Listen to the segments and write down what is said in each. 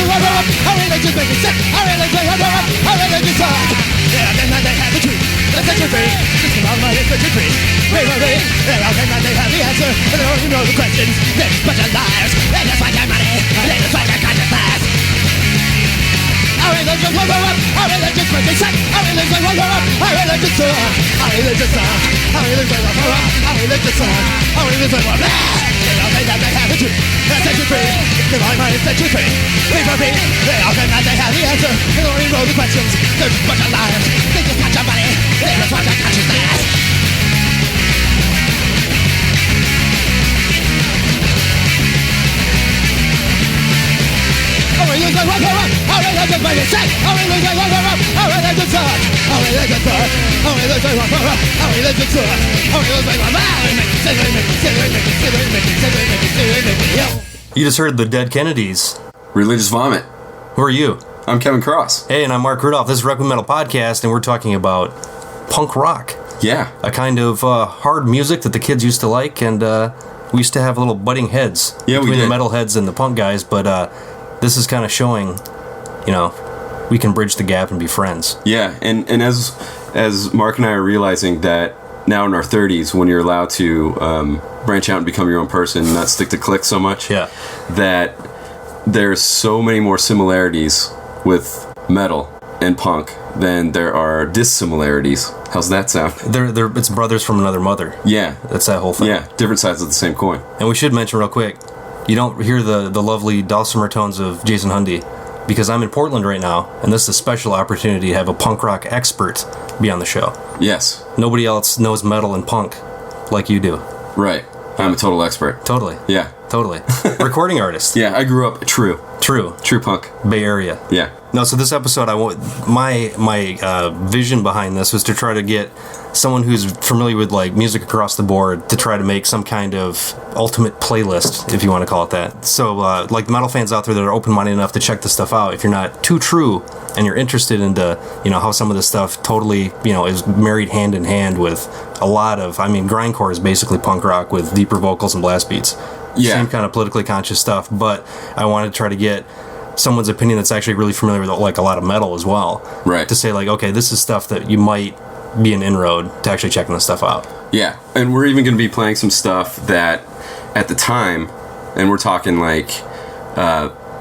Our religion's making sick. Our religion's suck. Yeah, then they have the truth. Let's set you free. Just come on, let's set you free. Free. Yeah, then they have the answer. And they don't even know the questions. They're just a bunch of liars. They just want their money. They just want their consciousness. Our religion's our religion's making sick. Our religion's our religion's suck. Our religion's suck. Our religion's our religion's suck. Our religion's they all think that they have the truth. Let's set you free. Come on, let's set you free. Free. They all think that they have the answer. They don't even know the questions. They're just a bunch of liars. They just want your money. They just want your consciousness. Our religion's our religion's making sick. Our religion's our religion's suck. Our religion's suck. Our religion's our religion's suck. Our religion's You just heard the Dead Kennedys. Religious Vomit. Who are you? I'm Kevin Cross. Hey, and I'm Mark Rudolph. This is Requiem Metal Podcast, and we're talking about punk rock. Yeah. A kind of hard music that the kids used to like, and we used to have little butting heads between the metal heads and the punk guys, but this is kind of showing, we can bridge the gap and be friends. Yeah, and as Mark and I are realizing that now in our 30s, when you're allowed to branch out and become your own person and not stick to cliques so much, that there's so many more similarities with metal and punk than there are dissimilarities. How's that sound? It's brothers from another mother. Yeah. That's that whole thing. Yeah, different sides of the same coin. And we should mention real quick, you don't hear the lovely dulcimer tones of Jason Hundy, because I'm in Portland right now, and this is a special opportunity to have a punk rock expert be on the show. Yes. Nobody else knows metal and punk like you do. Right. I'm a total expert. Totally. Yeah. Totally. Recording artist. Yeah, I grew up true punk. Bay Area. Yeah. No, so this episode, my vision behind this was to try to get someone who's familiar with like music across the board to try to make some kind of ultimate playlist, if you want to call it that. So, like metal fans out there that are open-minded enough to check this stuff out, if you're not too true and you're interested into, how some of this stuff totally, is married hand in hand with a lot of, grindcore is basically punk rock with deeper vocals and blast beats. Yeah. Same kind of politically conscious stuff, but I wanted to try to get someone's opinion that's actually really familiar with like a lot of metal as well. Right. To say like, okay, this is stuff that you might be an inroad to actually checking this stuff out. Yeah. And we're even going to be playing some stuff that at the time, and we're talking like,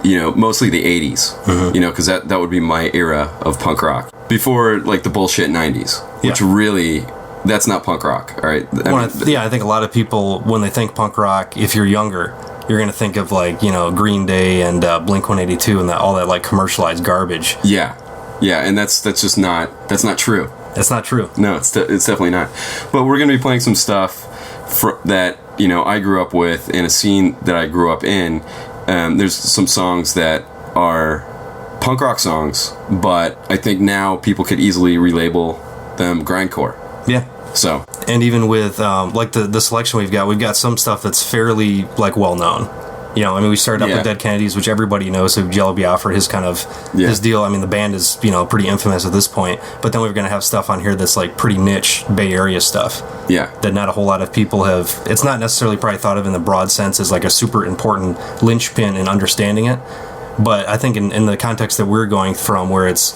mostly the 80s, because that would be my era of punk rock. Before like the bullshit 90s, which really... That's not punk rock, all right? I think a lot of people, when they think punk rock, if you're younger, you're going to think of like, Green Day and Blink-182 and all that like commercialized garbage. Yeah, and that's just not, that's not true. That's not true. No, it's definitely not. But we're going to be playing some stuff that, I grew up with in a scene that I grew up in. There's some songs that are punk rock songs, but I think now people could easily relabel them grindcore. Yeah. So. And even with like the selection we've got some stuff that's fairly like well known. We started up with Dead Kennedys, which everybody knows of Jello Biafra, his kind of his deal. The band is pretty infamous at this point. But then we're going to have stuff on here that's like pretty niche Bay Area stuff. Yeah. That not a whole lot of people have. It's not necessarily probably thought of in the broad sense as like a super important linchpin in understanding it. But I think in the context that we're going from, where it's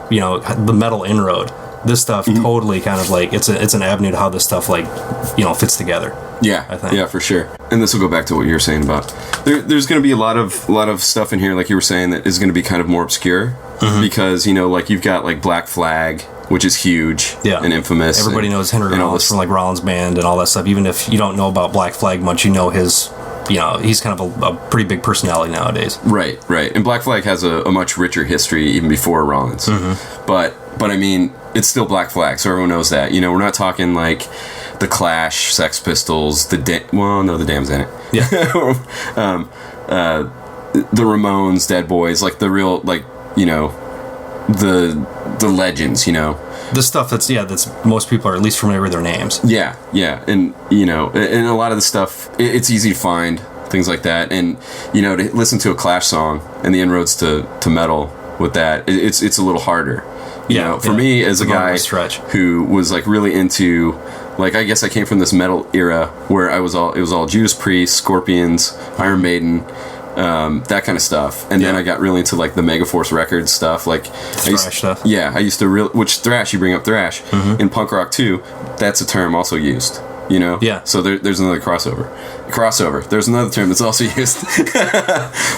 the metal inroad. This stuff totally kind of like it's an avenue to how this stuff like fits together. Yeah, I think. Yeah, for sure. And this will go back to what you were saying about there's going to be a lot of stuff in here, like you were saying, that is going to be kind of more obscure because like you've got like Black Flag, which is huge and infamous. Everybody knows Henry Rollins from like Rollins Band and all that stuff. Even if you don't know about Black Flag much, his. He's kind of a pretty big personality nowadays. Right. And Black Flag has a much richer history even before Rollins. But it's still Black Flag, so everyone knows that. We're not talking like the Clash, Sex Pistols, the Damn's in it. Yeah. The Ramones, Dead Boys, like the real, like, the legends, The stuff that's most people are at least familiar with their names. Yeah, and and a lot of the stuff it's easy to find, things like that, and to listen to a Clash song and the inroads to metal with that, it's a little harder. For me as a guy who was like really into, like, I guess I came from this metal era where it was all Judas Priest, Scorpions, Iron Maiden, that kind of stuff. And then I got really into like the Megaforce Records stuff, like thrash stuff. Yeah, I used to which thrash, you bring up thrash in punk rock too. That's a term also used. You know? Yeah. So there's another crossover. There's another term that's also used.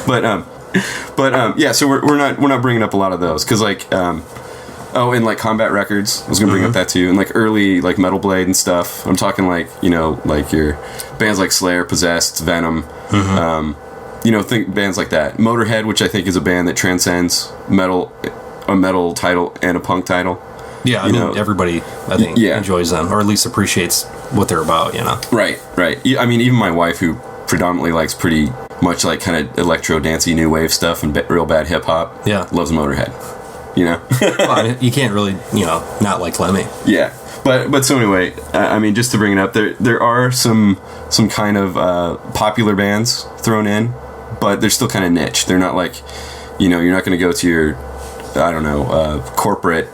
but yeah. So we're not bringing up a lot of those because like and like Combat Records. I was gonna bring up that too, and like early like Metal Blade and stuff. I'm talking like like your bands like Slayer, Possessed, Venom. Think bands like that. Motorhead, which I think is a band that transcends a metal title and a punk title. Yeah, I mean, everybody, I think, enjoys them, or at least appreciates what they're about, Right. I mean, even my wife, who predominantly likes pretty much like kind of electro, dancey, new wave stuff and real bad hip-hop, loves Motorhead, Well, I mean, you can't really, not like Lemmy. Yeah. But so anyway, I mean, just to bring it up, there are some kind of popular bands thrown in, but they're still kind of niche. They're not like, you're not going to go to your, I don't know, corporate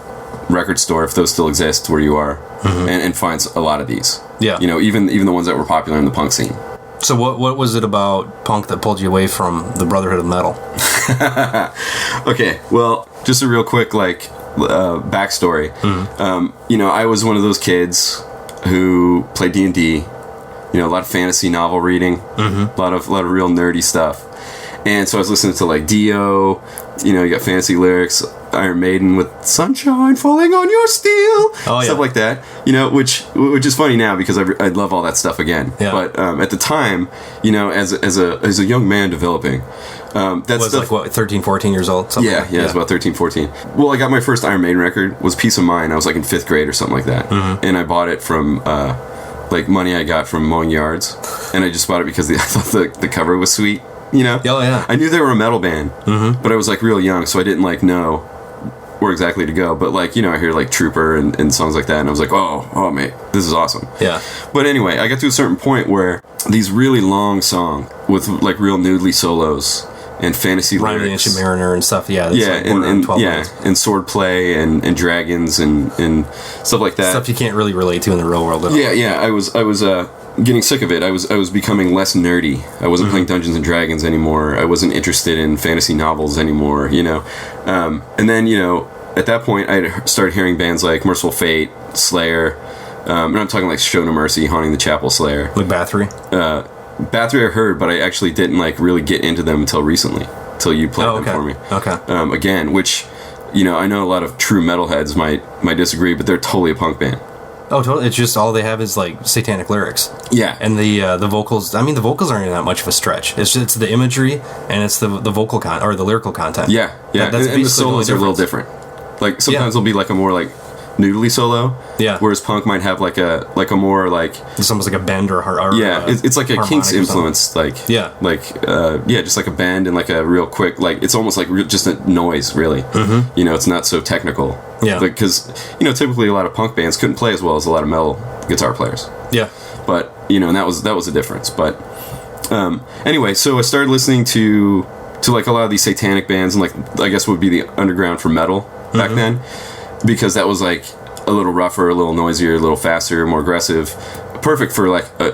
record store, if those still exist where you are, and finds a lot of these. Yeah. Even the ones that were popular in the punk scene. So what was it about punk that pulled you away from the Brotherhood of Metal? Okay, well, just a real quick backstory. I was one of those kids who played D&D. A lot of fantasy novel reading, a lot of real nerdy stuff. And so I was listening to like Dio, you got fantasy lyrics, Iron Maiden with sunshine falling on your steel, stuff like that. Which is funny now because I love all that stuff again. Yeah. But at the time, as a young man developing, that was stuff, like what, 13, 14 years old. Yeah, it was about 13, 14. Well, I got my first Iron Maiden record was Peace of Mind. I was like in 5th grade or something like that, and I bought it from like money I got from mowing yards, and I just bought it because I thought the cover was sweet. Oh yeah. I knew they were a metal band, but I was like real young, so I didn't like know where exactly to go. But like I hear like Trooper and songs like that, and I was like, oh mate, this is awesome. Yeah. But anyway, I got to a certain point where these really long songs with like real noodly solos and fantasy lyrics, Ancient Mariner and stuff. Yeah. Like and 12 minutes. And swordplay and dragons and stuff like that. Stuff you can't really relate to in the real world at all. Yeah. I was getting sick of it. I was becoming less nerdy. I wasn't playing Dungeons and Dragons anymore. I wasn't interested in fantasy novels anymore, and then, at that point I started hearing bands like Merciful Fate, Slayer, and I'm talking like Show No Mercy, Haunting the Chapel Slayer. Like Bathory? Bathory I heard, but I actually didn't like really get into them until recently, till you played them for me. Okay. Again, which, I know a lot of true metalheads might disagree, but they're totally a punk band. Oh, totally. It's just all they have is like satanic lyrics. Yeah, and the vocals. I mean, the vocals aren't even that much of a stretch. It's the imagery and it's the vocal or the lyrical content. Yeah. That's and the solos are a little different. Like sometimes they'll be like a more like noodly solo. Yeah. Whereas punk might have like a more like it's almost like a bend or it's like a Kinks influence. Like just like a bend and like a real quick it's almost like just a noise really. It's not so technical. Yeah. Because typically a lot of punk bands couldn't play as well as a lot of metal guitar players. Yeah. But and that was a difference. But anyway, so I started listening to like a lot of these satanic bands and like I guess would be the underground for metal back then, because that was like a little rougher, a little noisier, a little faster, more aggressive, perfect for like a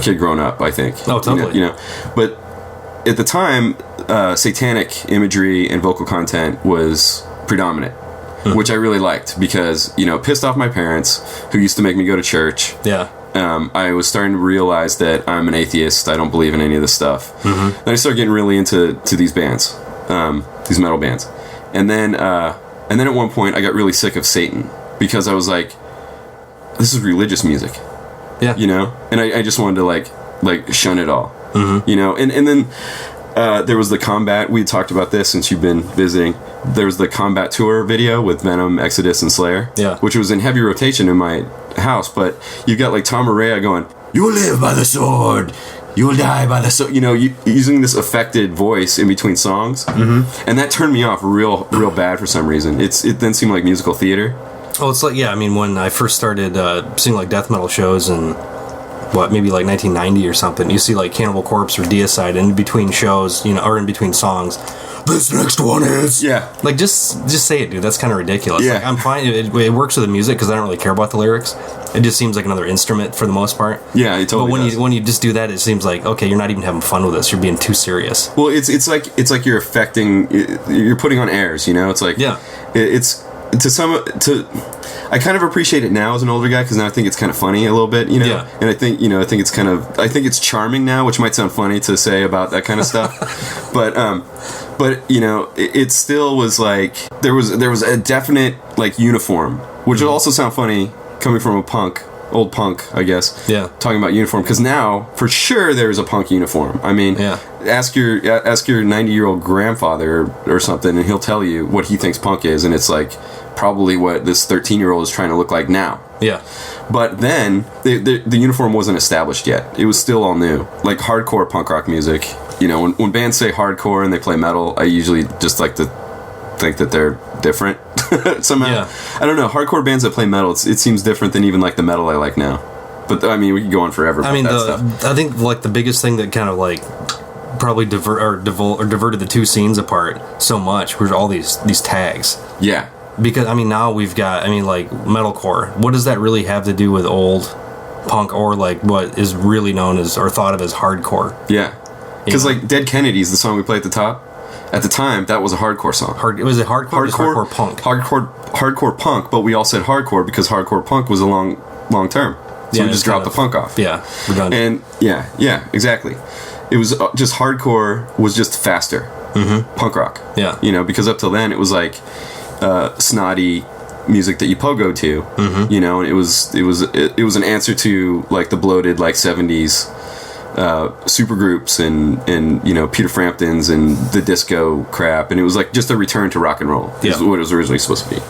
kid growing up, I think. Oh, totally. But at the time, satanic imagery and vocal content was predominant, which I really liked because pissed off my parents who used to make me go to church. Yeah. I was starting to realize that I'm an atheist. I don't believe in any of this stuff. Then I started getting really into these bands, these metal bands, and then at one point I got really sick of Satan because I was like, this is religious music. Yeah. And I just wanted to like shun it all. And then there was the Combat. We had talked about this since you've been visiting. There was the Combat tour video with Venom, Exodus, and Slayer. Yeah. Which was in heavy rotation in my house. But you've got like Tom Araya going, "You will live by the sword. You will die by the sword." Using this affected voice in between songs, and that turned me off real bad for some reason. It then seemed like musical theater. Oh, it's like I mean, when I first started seeing like death metal shows and maybe like 1990 or something, you see like Cannibal Corpse or Deicide in between shows, or in between songs. this next one is. Yeah. Like, just say it, dude. That's kind of ridiculous. Yeah. Like, I'm fine. It works with the music because I don't really care about the lyrics. It just seems like another instrument for the most part. Yeah, it totally But does. when you just do that, it seems like, okay, you're not even having fun with this. You're being too serious. Well, it's like you're you're putting on airs, you know? It's like, yeah. It's I kind of appreciate it now as an older guy because now I think it's kind of funny a little bit, you know. Yeah. And I think I think it's charming now, which might sound funny to say about that kind of stuff, but you know, it still was like there was a definite like uniform, which would also sound funny coming from a old punk, I guess. Yeah. Talking about uniform, because now for sure there is a punk uniform. I mean, yeah. Ask your 90-year-old grandfather or something, and he'll tell you what he thinks punk is, and it's like probably what this 13-year-old is trying to look like now. Yeah. But then the uniform wasn't established yet. It was still all new. Like hardcore punk rock music. You know, when bands say hardcore and they play metal, I usually just like to think that they're different somehow. Yeah. I don't know. Hardcore bands that play metal, it seems different than even like the metal I like now. But I mean, we could go on forever about that stuff. I think like the biggest thing that kind of like probably diverted the two scenes apart so much were all these tags. Yeah. Because I mean, now we've got like metalcore. What does that really have to do with old punk or like what is really known as or thought of as hardcore? Yeah. Because like Dead Kennedys, the song we play at the top, at the time that was a hardcore song. Was it hardcore? Hardcore punk. Hardcore punk, but we all said hardcore because hardcore punk was a long term. So we just dropped the punk off. Yeah, redundant. And yeah, exactly. It was just hardcore was just faster. Mm-hmm. Punk rock. Yeah. You know, because up till then it was like snotty music that you pogo to. Mm-hmm. You know, and it was an answer to like the bloated like 70s supergroups and you know Peter Framptons and the disco crap, and it was like just a return to rock and roll. Is what it was originally supposed to be.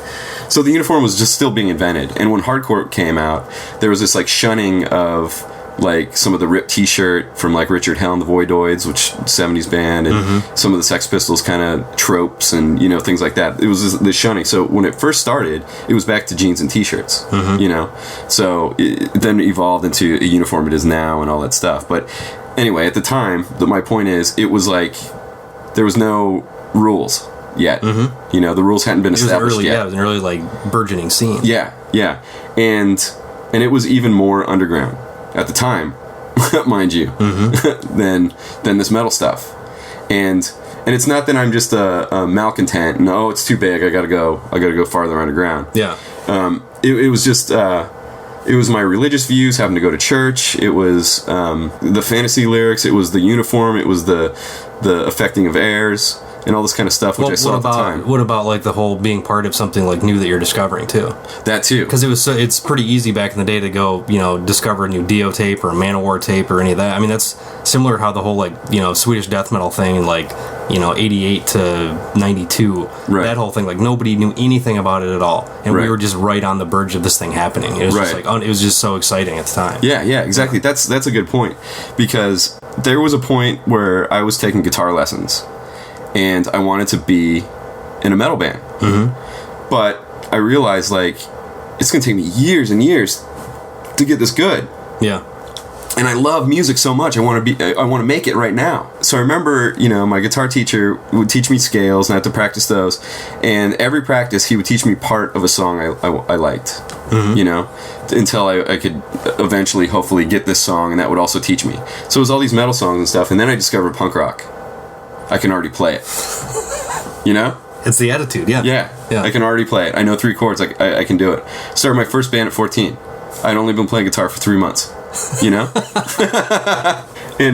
So the uniform was just still being invented, and when hardcore came out, there was this like shunning of like some of the ripped T-shirt from like Richard Hell and the Voidoids, which 70s band, and some of the Sex Pistols kind of tropes and you know things like that. It was this shunning. So when it first started, it was back to jeans and T-shirts, you know. So it then evolved into a uniform it is now and all that stuff. But anyway, at the time, my point is, it was like there was no rules yet. You know, the rules hadn't been established yet. Yeah, it was an early like burgeoning scene. Yeah, and it was even more underground at the time, mind you, than this metal stuff. And it's not that I'm just a malcontent. No, it's too big. I gotta go farther underground. Yeah. It was just it was my religious views, having to go to church. It was the fantasy lyrics. It was the uniform. It was the affecting of airs and all this kind of stuff, which I saw at the time. What about like the whole being part of something like new that you're discovering too? That too, because it's pretty easy back in the day to go discover a new Dio tape or a Manowar tape or any of that. I mean, that's similar how the whole like Swedish death metal thing in like 88 to 92, right. That whole thing, like nobody knew anything about it at all, and we were just right on the verge of this thing happening. It was just like it was just so exciting at the time. Yeah, exactly. That's a good point, because there was a point where I was taking guitar lessons and I wanted to be in a metal band. But I realized like it's gonna take me years and years to get this good. Yeah. And I love music so much. I want to make it right now. So I remember, my guitar teacher would teach me scales, and I had to practice those. And every practice, he would teach me part of a song I liked, until I could eventually, hopefully, get this song, and that would also teach me. So it was all these metal songs and stuff, and then I discovered punk rock. I can already play it. It's the attitude, yeah. Yeah. I can already play it. I know 3 chords. I can do it. Started my first band at 14. I'd only been playing guitar for 3 months. And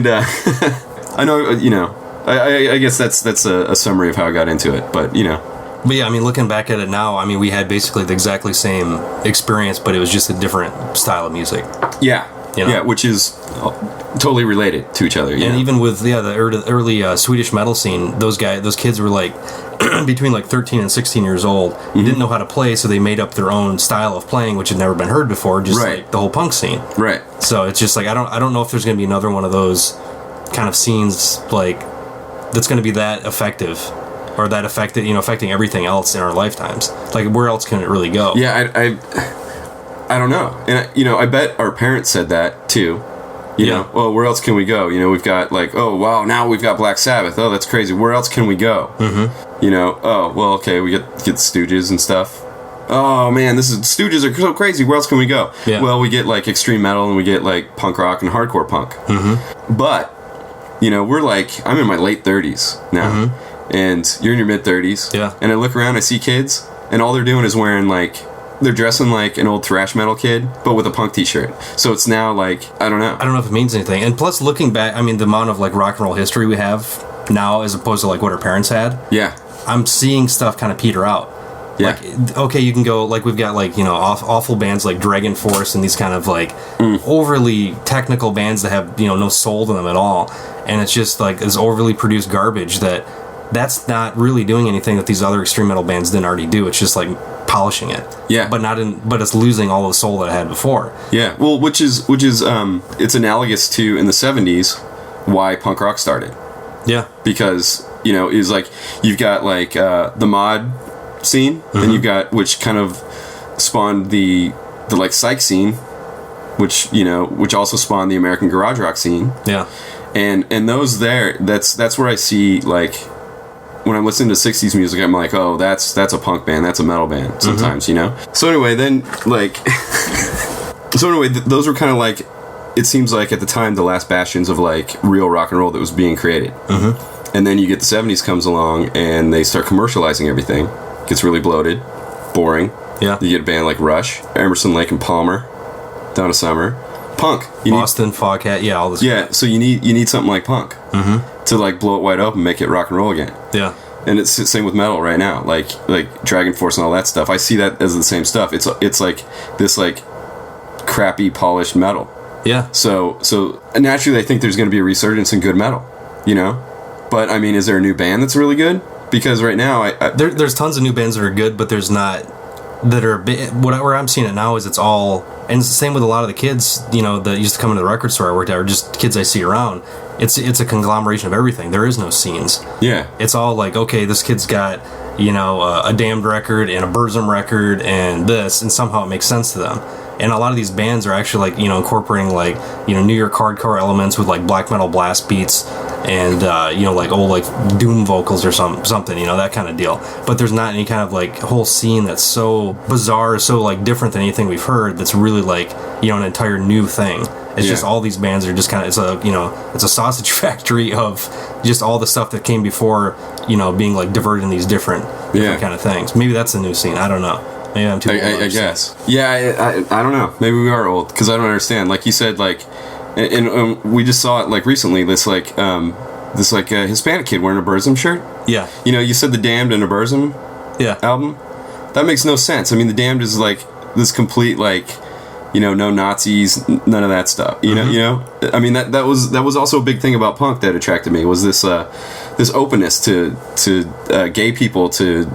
I know, I guess that's a summary of how I got into it, but But yeah, I mean, looking back at it now, I mean, we had basically the exactly same experience, but it was just a different style of music. Yeah. Yeah, which is totally related to each other. And even with the early Swedish metal scene, those kids were like between like 13 and 16 years old. You didn't know how to play, so they made up their own style of playing, which had never been heard before. Just like the whole punk scene. Right. So it's just like I don't know if there's going to be another one of those kind of scenes like that's going to be that effective. Or that affecting everything else in our lifetimes. Like, where else can it really go? Yeah, I don't know. And, I bet our parents said that, too. You know, well, where else can we go? You know, we've got like, oh, wow, now we've got Black Sabbath. Oh, that's crazy. Where else can we go? Mm-hmm. You know, oh, well, okay, we get the Stooges and stuff. Oh, man, Stooges are so crazy. Where else can we go? Yeah. Well, we get like extreme metal and we get like punk rock and hardcore punk. Mm-hmm. But, you know, I'm in my late 30s now. Mm-hmm. And you're in your mid 30s. Yeah. And I look around, I see kids, and all they're doing is wearing like, they're dressing like an old thrash metal kid, but with a punk t-shirt. So it's now like, I don't know. I don't know if it means anything. And plus, looking back, I mean, the amount of like rock and roll history we have now as opposed to like what our parents had. Yeah. I'm seeing stuff kind of peter out. Yeah. Like, okay, you can go, like, we've got like, you know, awful bands like Dragon Force and these kind of like overly technical bands that have, you know, no soul to them at all. And it's just like this overly produced garbage that's not really doing anything that these other extreme metal bands didn't already do. It's just like polishing it. Yeah. But it's losing all the soul that it had before. Yeah. Well, which is it's analogous to in the 70s why punk rock started. Yeah. Because, you know, it's like you've got like the mod scene, and you've got, which kind of spawned the like psych scene, which also spawned the American garage rock scene. Yeah. And those that's where I see, like, when I'm listening to 60s music, I'm like, oh, that's a punk band, that's a metal band sometimes, you know? So anyway, then, like, those were kind of like, it seems like at the time, the last bastions of, like, real rock and roll that was being created. Mm-hmm. And then you get the 70s comes along, and they start commercializing everything. Gets really bloated, boring. Yeah. You get a band like Rush, Emerson, Lake and Palmer, Donna Summer. Punk. Boston, Foghat, yeah, all this. Yeah, so you need something like punk to like blow it wide open, make it rock and roll again. Yeah. And it's the same with metal right now, like Dragon Force and all that stuff. I see that as the same stuff. It's like this like crappy polished metal. Yeah. So naturally, I think there's going to be a resurgence in good metal, you know. But I mean, is there a new band that's really good? Because right now, there's tons of new bands that are good, but there's not that are where I'm seeing it now is it's all, and it's the same with a lot of the kids, you know, that used to come into the record store I worked at, or just kids I see around. It's a conglomeration of everything. There is no scenes. Yeah. It's all like, okay, this kid's got, you know, a Damned record and a Burzum record and this, and somehow it makes sense to them. And a lot of these bands are actually, like, you know, incorporating, like, you know, New York hardcore elements with, like, black metal blast beats and, you know, like, old, like, doom vocals or something, you know, that kind of deal. But there's not any kind of, like, whole scene that's so bizarre, so, like, different than anything we've heard that's really, like, you know, an entire new thing. It's just all these bands are just kind of, it's a sausage factory of just all the stuff that came before, you know, being, like, diverted in these different kind of things. Maybe that's the new scene. I don't know. Maybe I'm too old. I guess. Yeah, I don't know. Maybe we are old, because I don't understand. Like you said, like, and we just saw it, like, recently, this Hispanic kid wearing a Burzum shirt. Yeah. You know, you said the Damned and a Burzum album. That makes no sense. I mean, the Damned is, like, this complete, like, you know, no Nazis, none of that stuff. You know. I mean, that was also a big thing about punk that attracted me, was this openness to gay people, to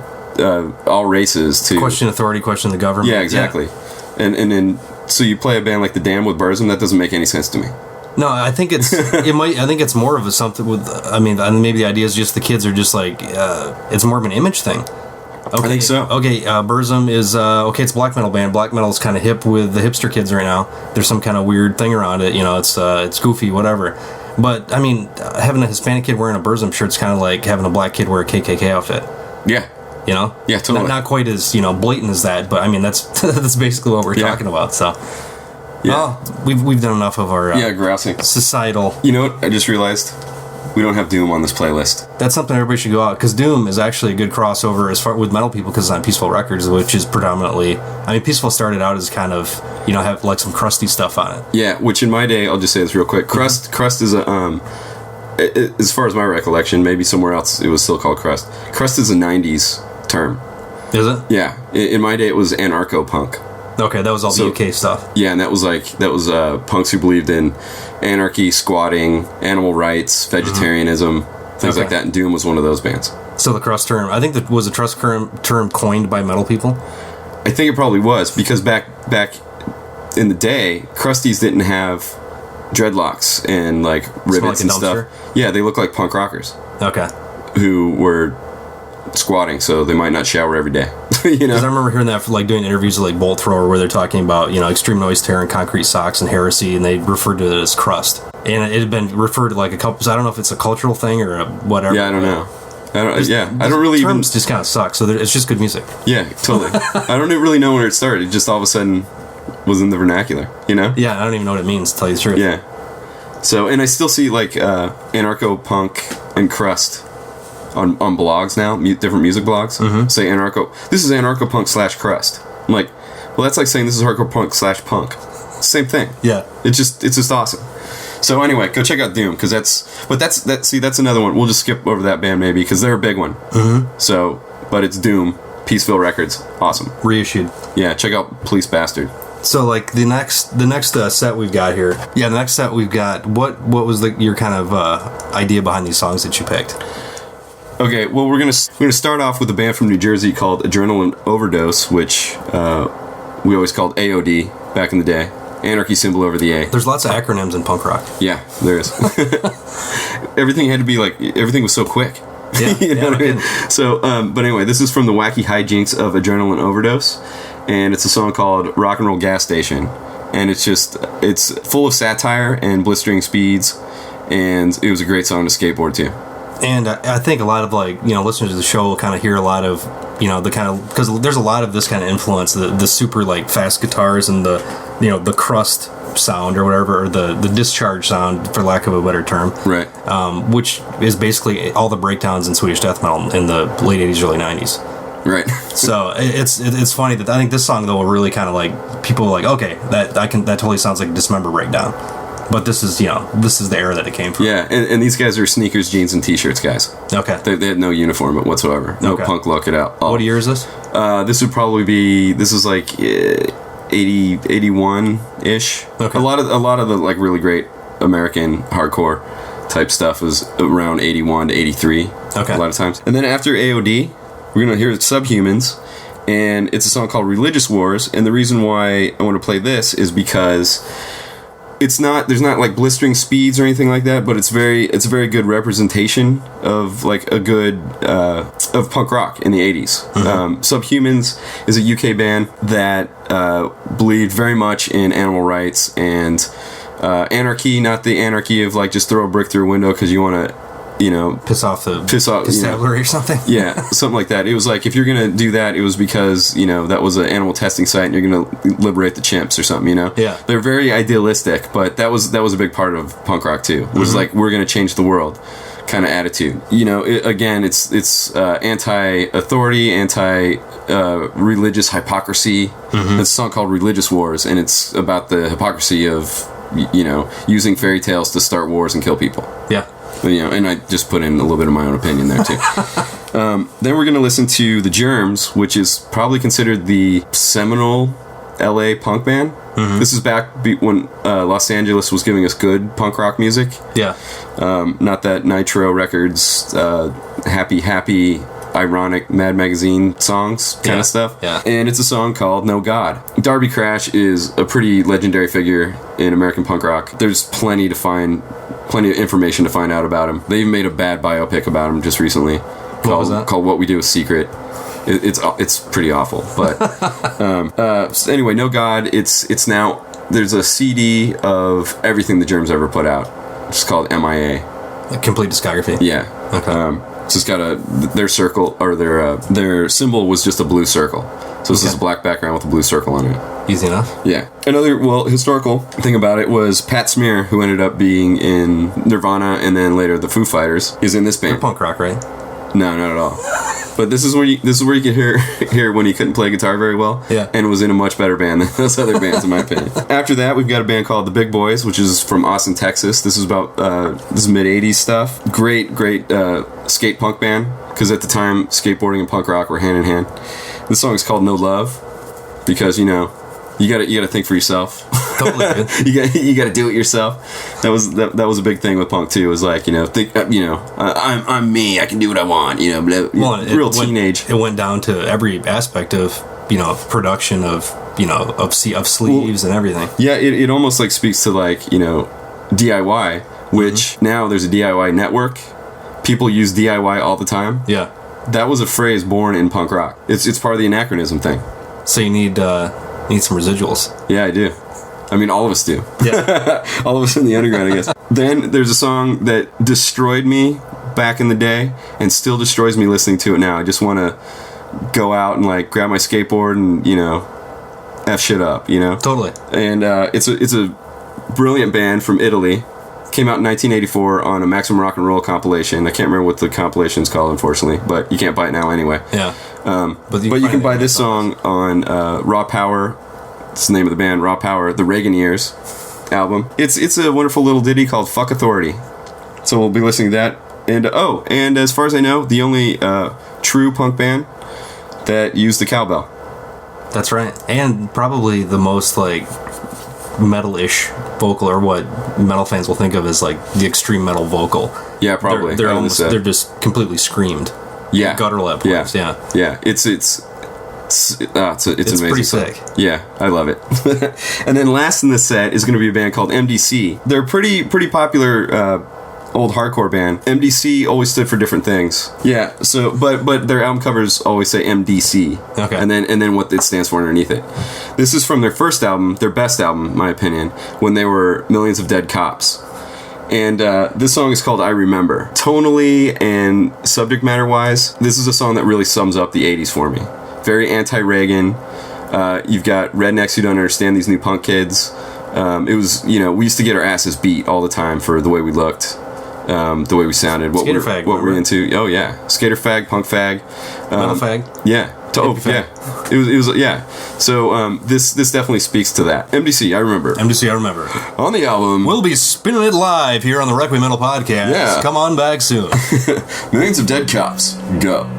all races, to question authority, question the government. Yeah, exactly. Yeah. And then so you play a band like the Damned with Burzum, that doesn't make any sense to me. No, I think I think it's more of something with. I mean, maybe the idea is just the kids are just like it's more of an image thing. Okay, I think so. Okay, Burzum is it's a black metal band. Black metal is kind of hip with the hipster kids right now. There's some kind of weird thing around it. You know, it's goofy, whatever. But I mean, having a Hispanic kid wearing a Burzum shirt is kind of like having a black kid wear a KKK outfit. Yeah. You know? Yeah, totally. Not quite as, you know, blatant as that, but I mean, that's basically what we're talking about. So, well, we've done enough of our grousing societal. You know what? I just realized we don't have Doom on this playlist. That's something everybody should go out, because Doom is actually a good crossover as far with metal people, because it's on Peaceful Records, which is predominantly. I mean, Peaceful started out as kind of, you know, have like some crusty stuff on it. Yeah, which in my day, I'll just say this real quick. Crust is a as far as my recollection, maybe somewhere else it was still called crust. Crust is a 90s term. Is it? Yeah. In my day, it was anarcho-punk. Okay, that was all the UK stuff. Yeah, and that was punks who believed in anarchy, squatting, animal rights, vegetarianism, things like that, and Doom was one of those bands. So the crust term, I think that was a trust term coined by metal people? I think it probably was, because back in the day, crusties didn't have dreadlocks and, like, rivets and stuff. Yeah, they look like punk rockers. Okay. Who were squatting, so they might not shower every day. You know, because I remember hearing that for like doing interviews with like Bolt Thrower, where they're talking about extreme noise terror and concrete socks and heresy, and they referred to it as crust, and it had been referred to like a couple. So I don't know if it's a cultural thing or whatever. Yeah, I don't know. I don't really terms just kind of suck. So it's just good music. Yeah, totally. I don't really know where it started. It just all of a sudden was in the vernacular. You know? Yeah, I don't even know what it means, to tell you the truth. Yeah. So, and I still see like anarcho-punk and crust on blogs now, different music blogs. Say this is anarcho-punk / crust. I'm like, well, that's like saying this is hardcore punk / punk. Same thing. Yeah. It's just awesome. So anyway, go check out Doom, because that's another one. We'll just skip over that band maybe, because they're a big one. So, but it's Doom, Peaceville Records, awesome. Reissued. Yeah, check out Police Bastard. So like the next set we've got here. Yeah, the next set we've got. What was your kind of idea behind these songs that you picked? Okay, well we're gonna start off with a band from New Jersey called Adrenalin Overdose, which we always called AOD back in the day. Anarchy symbol over the A. There's lots of acronyms in punk rock. Yeah, there is. Everything had to be like, everything was so quick. Yeah, you know what I mean? So, but anyway, this is from the Wacky Hi-Jinks of Adrenalin Overdose, and it's a song called Rock and Roll Gas Station, and it's full of satire and blistering speeds, and it was a great song to skateboard to. And I think a lot of listeners to the show will kind of hear a lot of the kind of, because there's a lot of this kind of influence, the super like fast guitars and the crust sound or whatever, or the discharge sound, for lack of a better term, right? Which is basically all the breakdowns in Swedish death metal in the late 80s, early 90s. Right. So it's funny that I think this song though will really kind of like, people are like, okay, that totally sounds like a Dismember breakdown. But this is the era that it came from. Yeah, and these guys are sneakers, jeans, and t-shirts guys. Okay. They had no uniform whatsoever. No punk look at all. What year is this? This would probably be, this is like 80, 81-ish. Okay. A lot of the like really great American hardcore type stuff was around 81 to 83. Okay. A lot of times. And then after AOD, we're going to hear Subhumans, and it's a song called Religious Wars, and the reason why I want to play this is because there's not like blistering speeds or anything like that, but it's a very good representation of like a good of punk rock in the 80s. Subhumans is a UK band that believed very much in animal rights and anarchy, not the anarchy of like just throw a brick through a window because you want to piss off constabulary or something. Yeah, something like that. It was like, if you're gonna do that, it was because that was an animal testing site and you're gonna liberate the chimps or something. Yeah, they're very idealistic, but that was a big part of punk rock too. It was like, we're gonna change the world kind of attitude. It's anti-authority, anti-religious hypocrisy. It's a song called Religious Wars, and it's about the hypocrisy of using fairy tales to start wars and kill people. Yeah. And I just put in a little bit of my own opinion there too. Then we're going to listen to the Germs, which is probably considered the seminal LA punk band. This is back when Los Angeles was giving us good punk rock music. Yeah. Not that Nitro Records, happy, ironic Mad Magazine songs kind of stuff. Yeah. And it's a song called No God. Darby Crash is a pretty legendary figure in American punk rock. There's plenty of information to find out about him. They even made a bad biopic about him just recently called What We Do Is Secret. It's pretty awful, but anyway, No God. It's now, there's a CD of everything the Germs ever put out. It's called MIA. A complete discography. Yeah. Okay. It's just got their circle, or their symbol was just a blue circle. So this is a black background with a blue circle on it. Easy enough. Yeah. Another historical thing about it was Pat Smear, who ended up being in Nirvana and then later the Foo Fighters, is in this band. They're punk rock, right? No, not at all. But this is where you can hear when he couldn't play guitar very well. Yeah. And was in a much better band than those other bands, in my opinion. After that, we've got a band called the Big Boys, which is from Austin, Texas. This is about mid '80s stuff. Great skate punk band, because at the time skateboarding and punk rock were hand in hand. This song is called No Love, because you gotta think for yourself. Totally, dude. you gotta do it yourself. That was a big thing with punk too. It was like, I'm me. I can do what I want. Teenage. It went down to every aspect of production of sleeves and everything. Yeah, it almost like speaks to like DIY, which now there's a DIY network. People use DIY all the time. Yeah. that was a phrase born in punk rock. It's part of the anachronism thing. So you need some residuals. Yeah, I do. I mean, all of us do. Yeah. All of us in the underground, I guess. Then there's a song that destroyed me back in the day and still destroys me listening to it now. I just want to go out and like grab my skateboard and, you know, F shit up, you know? Totally. And it's a brilliant band from Italy. Came out in 1984 on a Maximum Rock and Roll compilation. I can't remember what the compilation's called, unfortunately, but you can't buy it now anyway. Yeah. But you can buy this song on Raw Power. It's the name of the band, Raw Power, the Reagan Years album. It's a wonderful little ditty called Fuck Authority. So we'll be listening to that. And and as far as I know, the only true punk band that used the cowbell. That's right. And probably the most like metal-ish vocal, or what metal fans will think of as like the extreme metal vocal. Yeah, probably. They're just completely screamed. Yeah. Guttural at points. Yeah. It's amazing. Pretty sick. Yeah, I love it. And then last in the set is going to be a band called MDC. They're a pretty popular old hardcore band. MDC always stood for different things. Yeah. So, but their album covers always say MDC. Okay. And then what it stands for underneath it. This is from their first album, their best album, in my opinion, when they were Millions of Dead Cops. And this song is called I Remember. Tonally and subject matter wise, this is a song that really sums up the 80s for me. Very anti-Reagan. You've got rednecks who don't understand these new punk kids. It was, you know, we used to get our asses beat all the time for the way we looked, the way we sounded, what we're into. Oh yeah, skater fag, punk fag, metal fag. Yeah. Yeah. It was yeah. So this definitely speaks to that. MDC, I remember. MDC, I remember. On the album, we'll be spinning it live here on the Requiem Metal Podcast. Yeah. Come on back soon. Millions of Dead Cops. Go.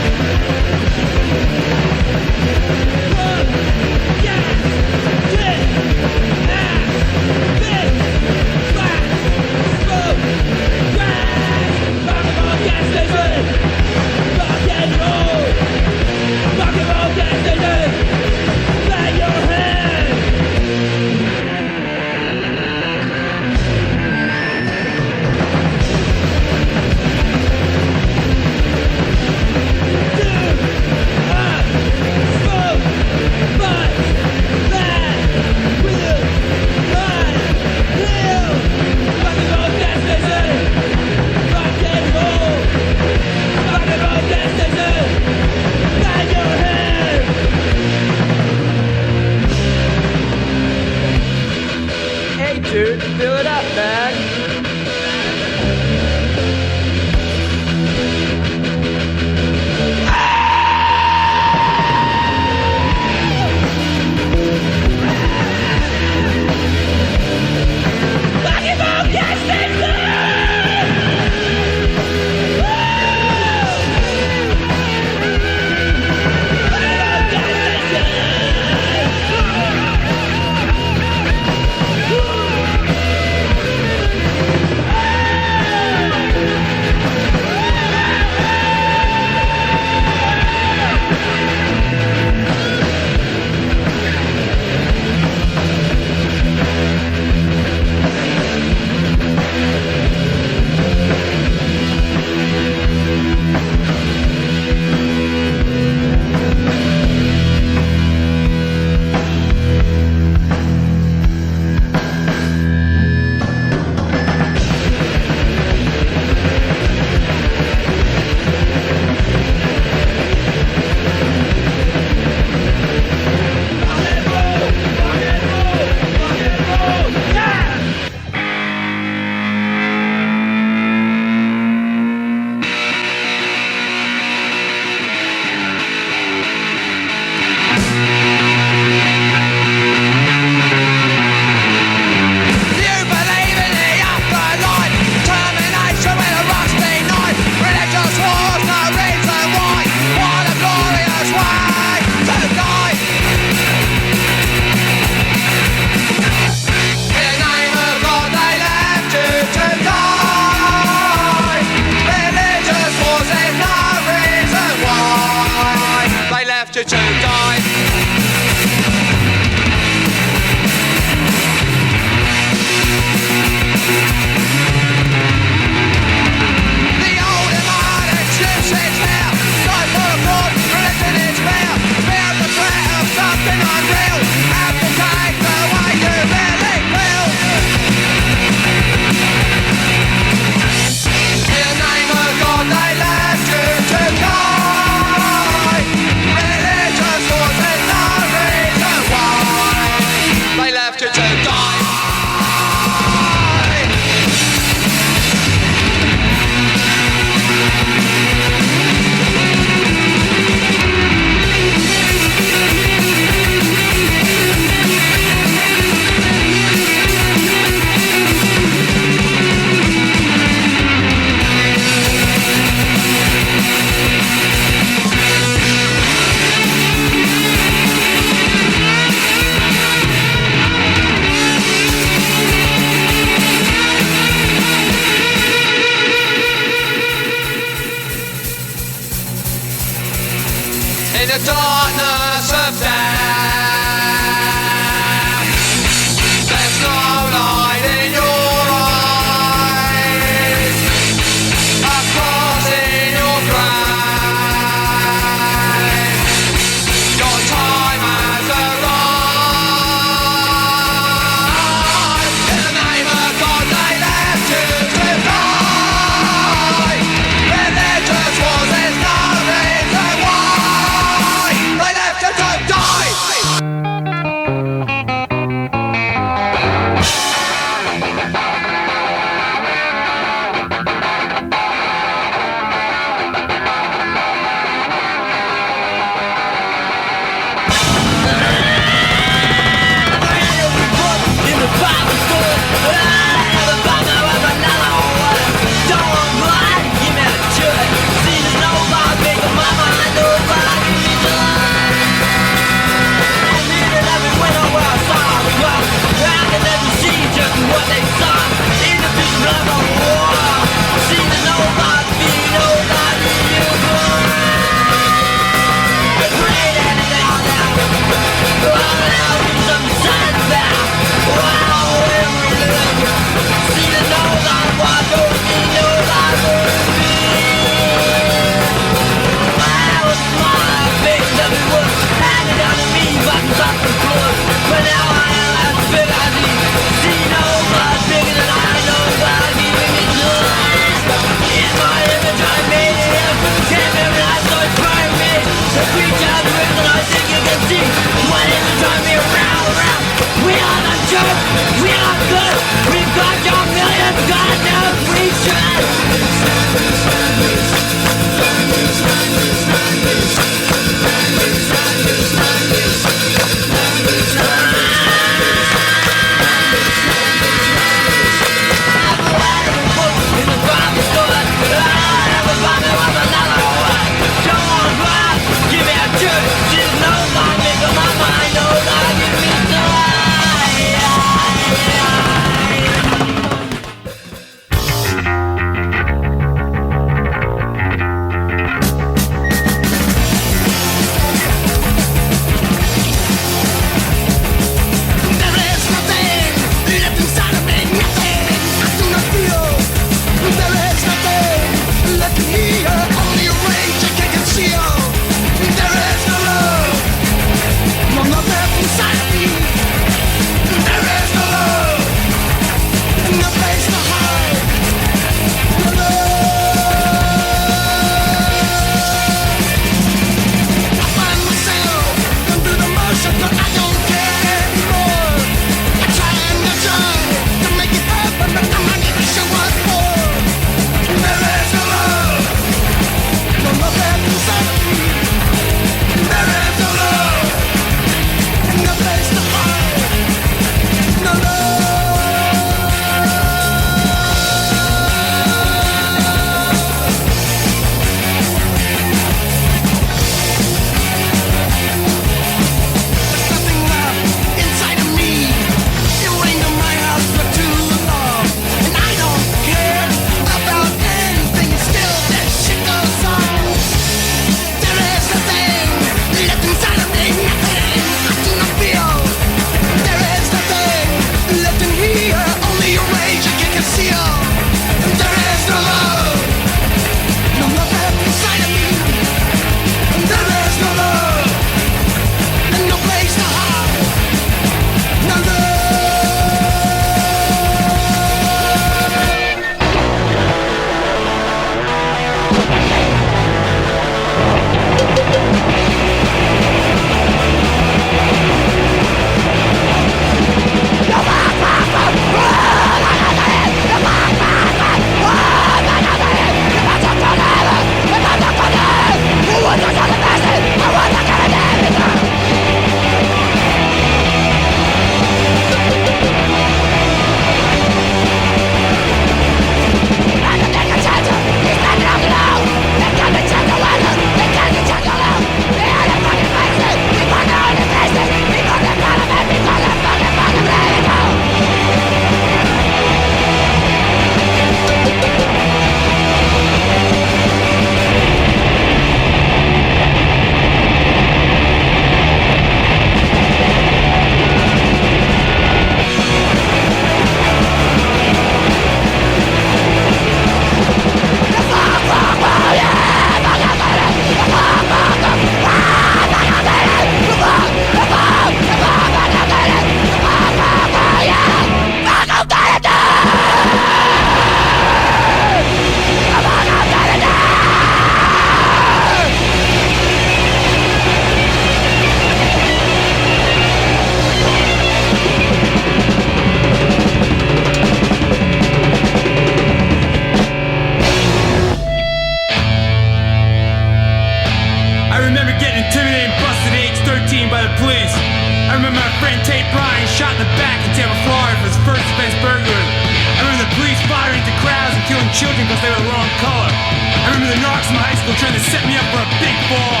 shot in the back in Tampa, Florida for his first offense burglary. I remember the police firing into crowds and killing children because they were the wrong color. I remember the narcs in my high school trying to set me up for a big fall.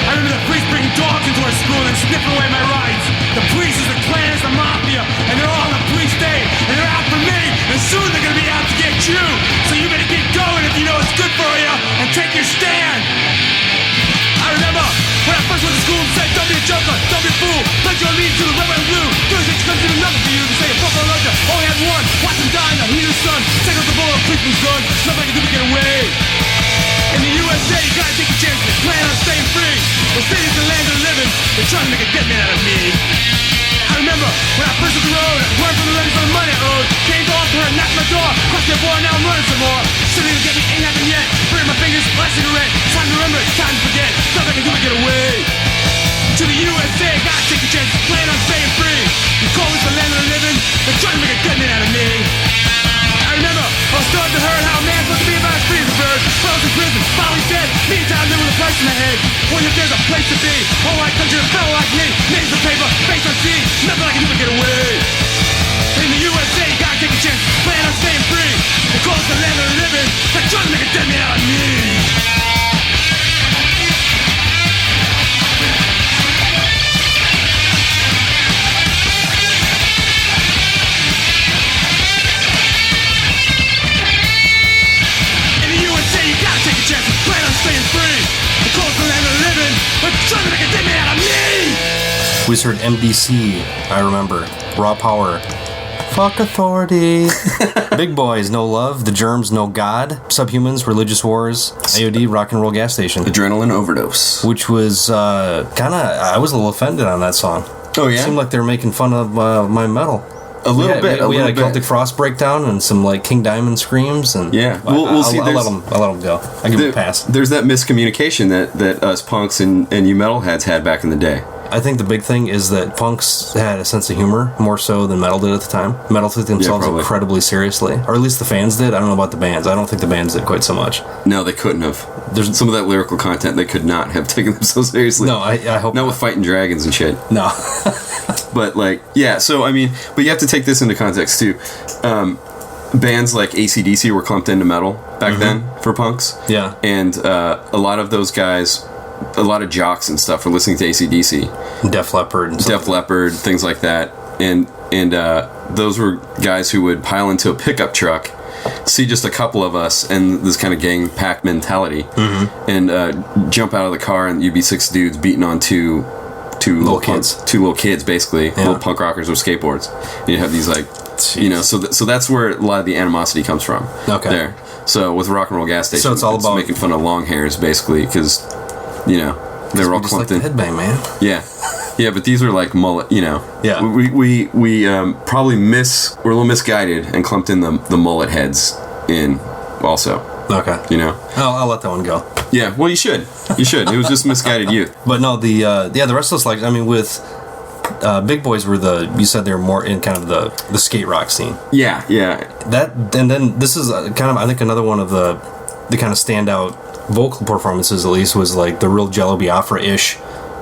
I remember the police bringing dogs into our school and sniffing away my rights. The police is the Klan, is the mafia, and they're all on the police state, and they're out for me, and soon they're gonna be out to get you. So you better keep going if you know it's good for you, and take your stand. I remember when I first went to school and said, don't be a joker, don't be a fool, pledge your allegiance to the red, white, and blue. First things comes to do nothing for you to say a fuck on Russia. Only have one, watch them die in the heat of the sun. Take out the bullet, policeman's gun, nothing I can do to get away. In the USA, you gotta take a chance, plan on staying free. The city's the land of the living, they're trying to make a dead man out of me. I remember when I first hit the road, running from the levy for the money I owed. Came to offer her, knocked my door, crossed the border, now I'm running some more. Something to get me ain't happened yet. Burning my fingers, last cigarette. Time to remember, it's time to forget. Nothing I can do to get away. To the USA, gotta take a chance, plan on staying free. You call this the land of the living, they're trying to make a dead man out of me. I remember, I was starting to hear how a man's supposed to be about as free as a bird. But I was in prison, finally dead, meantime living with a price in my head. Wonder if there's a place to be, whole white country, a fellow like me. Names on paper, face on sea, nothing I can do to get away. In the USA, you gotta take a chance, plan on staying free. They call us the land of the living, they're trying to make a dead man out of me. We just heard MDC, I remember. Raw Power. Fuck authority. Big Boys, No Love. The Germs, No God. Subhumans, Religious Wars. AOD, Rock and Roll Gas Station. Adrenalin Overdose. Which was I was a little offended on that song. Oh, yeah? It seemed like they were making fun of my metal. A little bit. We had a Celtic Frost breakdown and some like King Diamond screams, and yeah, we'll see. I'll let them go. I give them a pass. There's that miscommunication that us punks and you metalheads had back in the day. I think the big thing is that punks had a sense of humor more so than metal did at the time. Metal took themselves incredibly seriously, or at least the fans did. I don't know about the bands. I don't think the bands did quite so much. No, they couldn't have. There's some of that lyrical content they could not have taken themselves seriously. No, I hope not with fighting dragons and shit. No. But like, yeah. So I mean, but you have to take this into context too. Bands like AC/DC were clumped into metal back then for punks. Yeah, and a lot of those guys. A lot of jocks and stuff were listening to AC/DC, Def Leppard, things like that, and those were guys who would pile into a pickup truck, see just a couple of us and this kind of gang pack mentality, and jump out of the car, and you'd be six dudes beating on two little kids, basically, little punk rockers with skateboards. And you have these like, you know, so that's where a lot of the animosity comes from. Okay, there. So with Rock and Roll Gas Station, so it's all about making fun of long hairs, basically, because. You know, they were all clumped in. Headbang, man. Yeah, but these were like mullet. You know, yeah. We probably we're a little misguided and clumped in the mullet heads in also. Okay. You know, I'll let that one go. Yeah, well, you should. It was just misguided youth. But no, the rest of us, like, I mean, with Big Boys were you said they were more in kind of the skate rock scene. Yeah. That and then this is kind of I think another one of the kind of standout vocal performances, at least, was like the real Jello Biafra-ish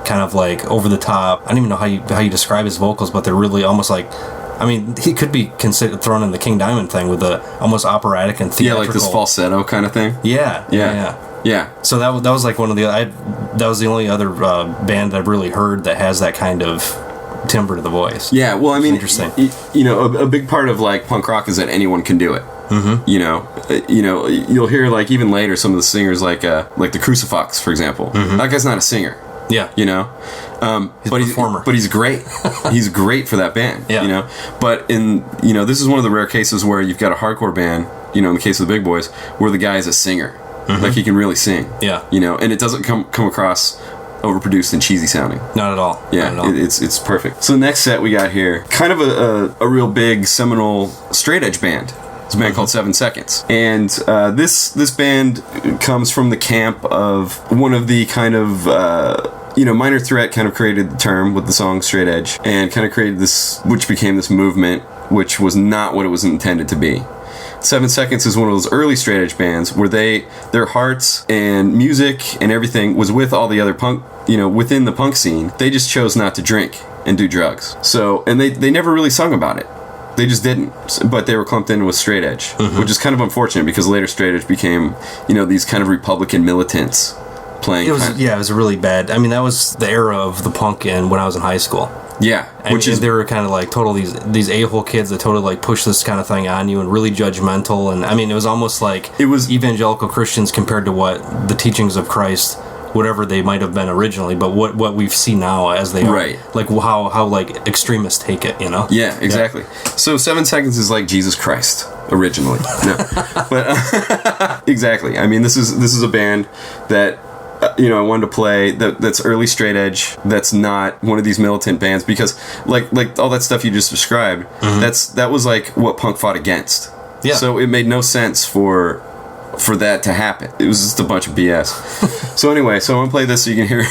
kind of like over the top. I don't even know how you describe his vocals, but they're really almost like, I mean, he could be considered thrown in the King Diamond thing with the almost operatic and theatrical. Yeah, like this falsetto kind of thing. Yeah. So that was like one of that was the only other band that I've really heard that has that kind of timbre to the voice. Yeah, well, I mean, interesting. You know, a big part of like punk rock is that anyone can do it. You know, you'll hear like even later some of the singers like the Crucifix, for example. That guy's not a singer. Yeah, you know, he's a performer. But he's great. He's great for that band. Yeah. You know, but this is one of the rare cases where you've got a hardcore band. You know, in the case of the Big Boys, where the guy is a singer, like he can really sing. Yeah. You know, and it doesn't come across overproduced and cheesy sounding. Not at all. Yeah, not at all. It's perfect. So the next set we got here, kind of a real big seminal straight edge band. It's a band called 7 Seconds. And this band comes from the camp of one of the kind of, Minor Threat kind of created the term with the song Straight Edge and kind of created this, which became this movement, which was not what it was intended to be. 7 Seconds is one of those early straight edge bands where their hearts and music and everything was with all the other punk, within the punk scene. They just chose not to drink. and do drugs. So, and they never really sung about it. They just didn't. But they were clumped in with straight edge, which is kind of unfortunate because later straight edge became, these kind of Republican militants playing. It was really bad. I mean, that was the era of the punk when I was in high school. Yeah, and they were kind of like total these a-hole kids that totally like push this kind of thing on you and really judgmental. And I mean, it was almost like it was evangelical Christians compared to what the teachings of Christ, whatever they might have been originally, but what we've seen now as they are, right? Like how like extremists take it, Yeah, exactly. Yeah. So 7 Seconds is like Jesus Christ originally, no, but exactly. I mean, this is a band that. I wanted to play that's early straight edge. That's not one of these militant bands because, like all that stuff you just described. That was like what punk fought against. Yeah. So it made no sense for that to happen. It was just a bunch of BS. So anyway, I'm gonna play this so you can hear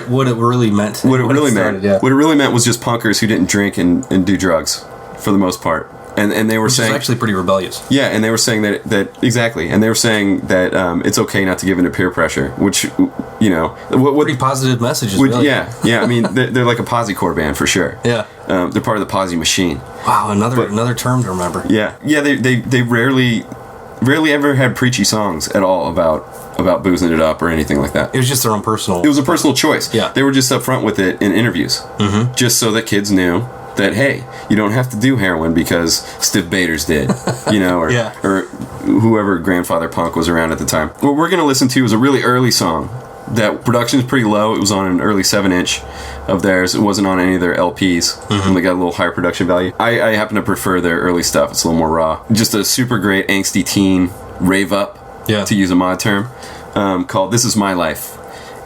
what it really meant. What it really meant was just punkers who didn't drink and do drugs for the most part. And they were saying... Which is actually pretty rebellious. Yeah, and they were saying that exactly. And they were saying that it's okay not to give in to peer pressure, which, pretty positive messages, really. Yeah. I mean, they're like a posse-core band, for sure. Yeah. They're part of the posse machine. Wow, another term to remember. Yeah. Yeah, they rarely ever had preachy songs at all about boozing it up or anything like that. It was just their own personal... It was a personal choice. Yeah. They were just upfront with it in interviews. Just so that kids knew... that, hey, you don't have to do heroin because Stiv Bators did, or whoever grandfather punk was around at the time. What we're going to listen to is a really early song. That production is pretty low. It was on an early 7-inch of theirs. It wasn't on any of their LPs. And they got a little higher production value. I happen to prefer their early stuff. It's a little more raw. Just a super great angsty teen rave up, to use a mod term, called This Is My Life.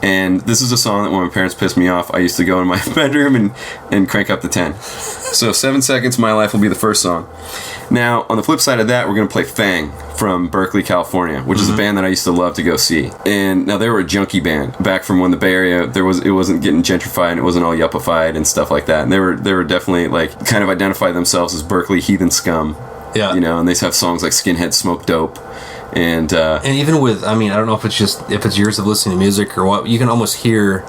And this is a song that when my parents pissed me off, I used to go in my bedroom and crank up the 10. So 7 Seconds, My Life will be the first song. Now, on the flip side of that, we're going to play Fang from Berkeley, California, which is a band that I used to love to go see. And now they were a junkie band back from when the Bay Area, it wasn't getting gentrified and it wasn't all yuppified and stuff like that. And they were definitely like kind of identify themselves as Berkeley heathen scum. Yeah. And they have songs like Skinhead Smoke Dope. And even with, I mean, I don't know if it's years of listening to music or what, you can almost hear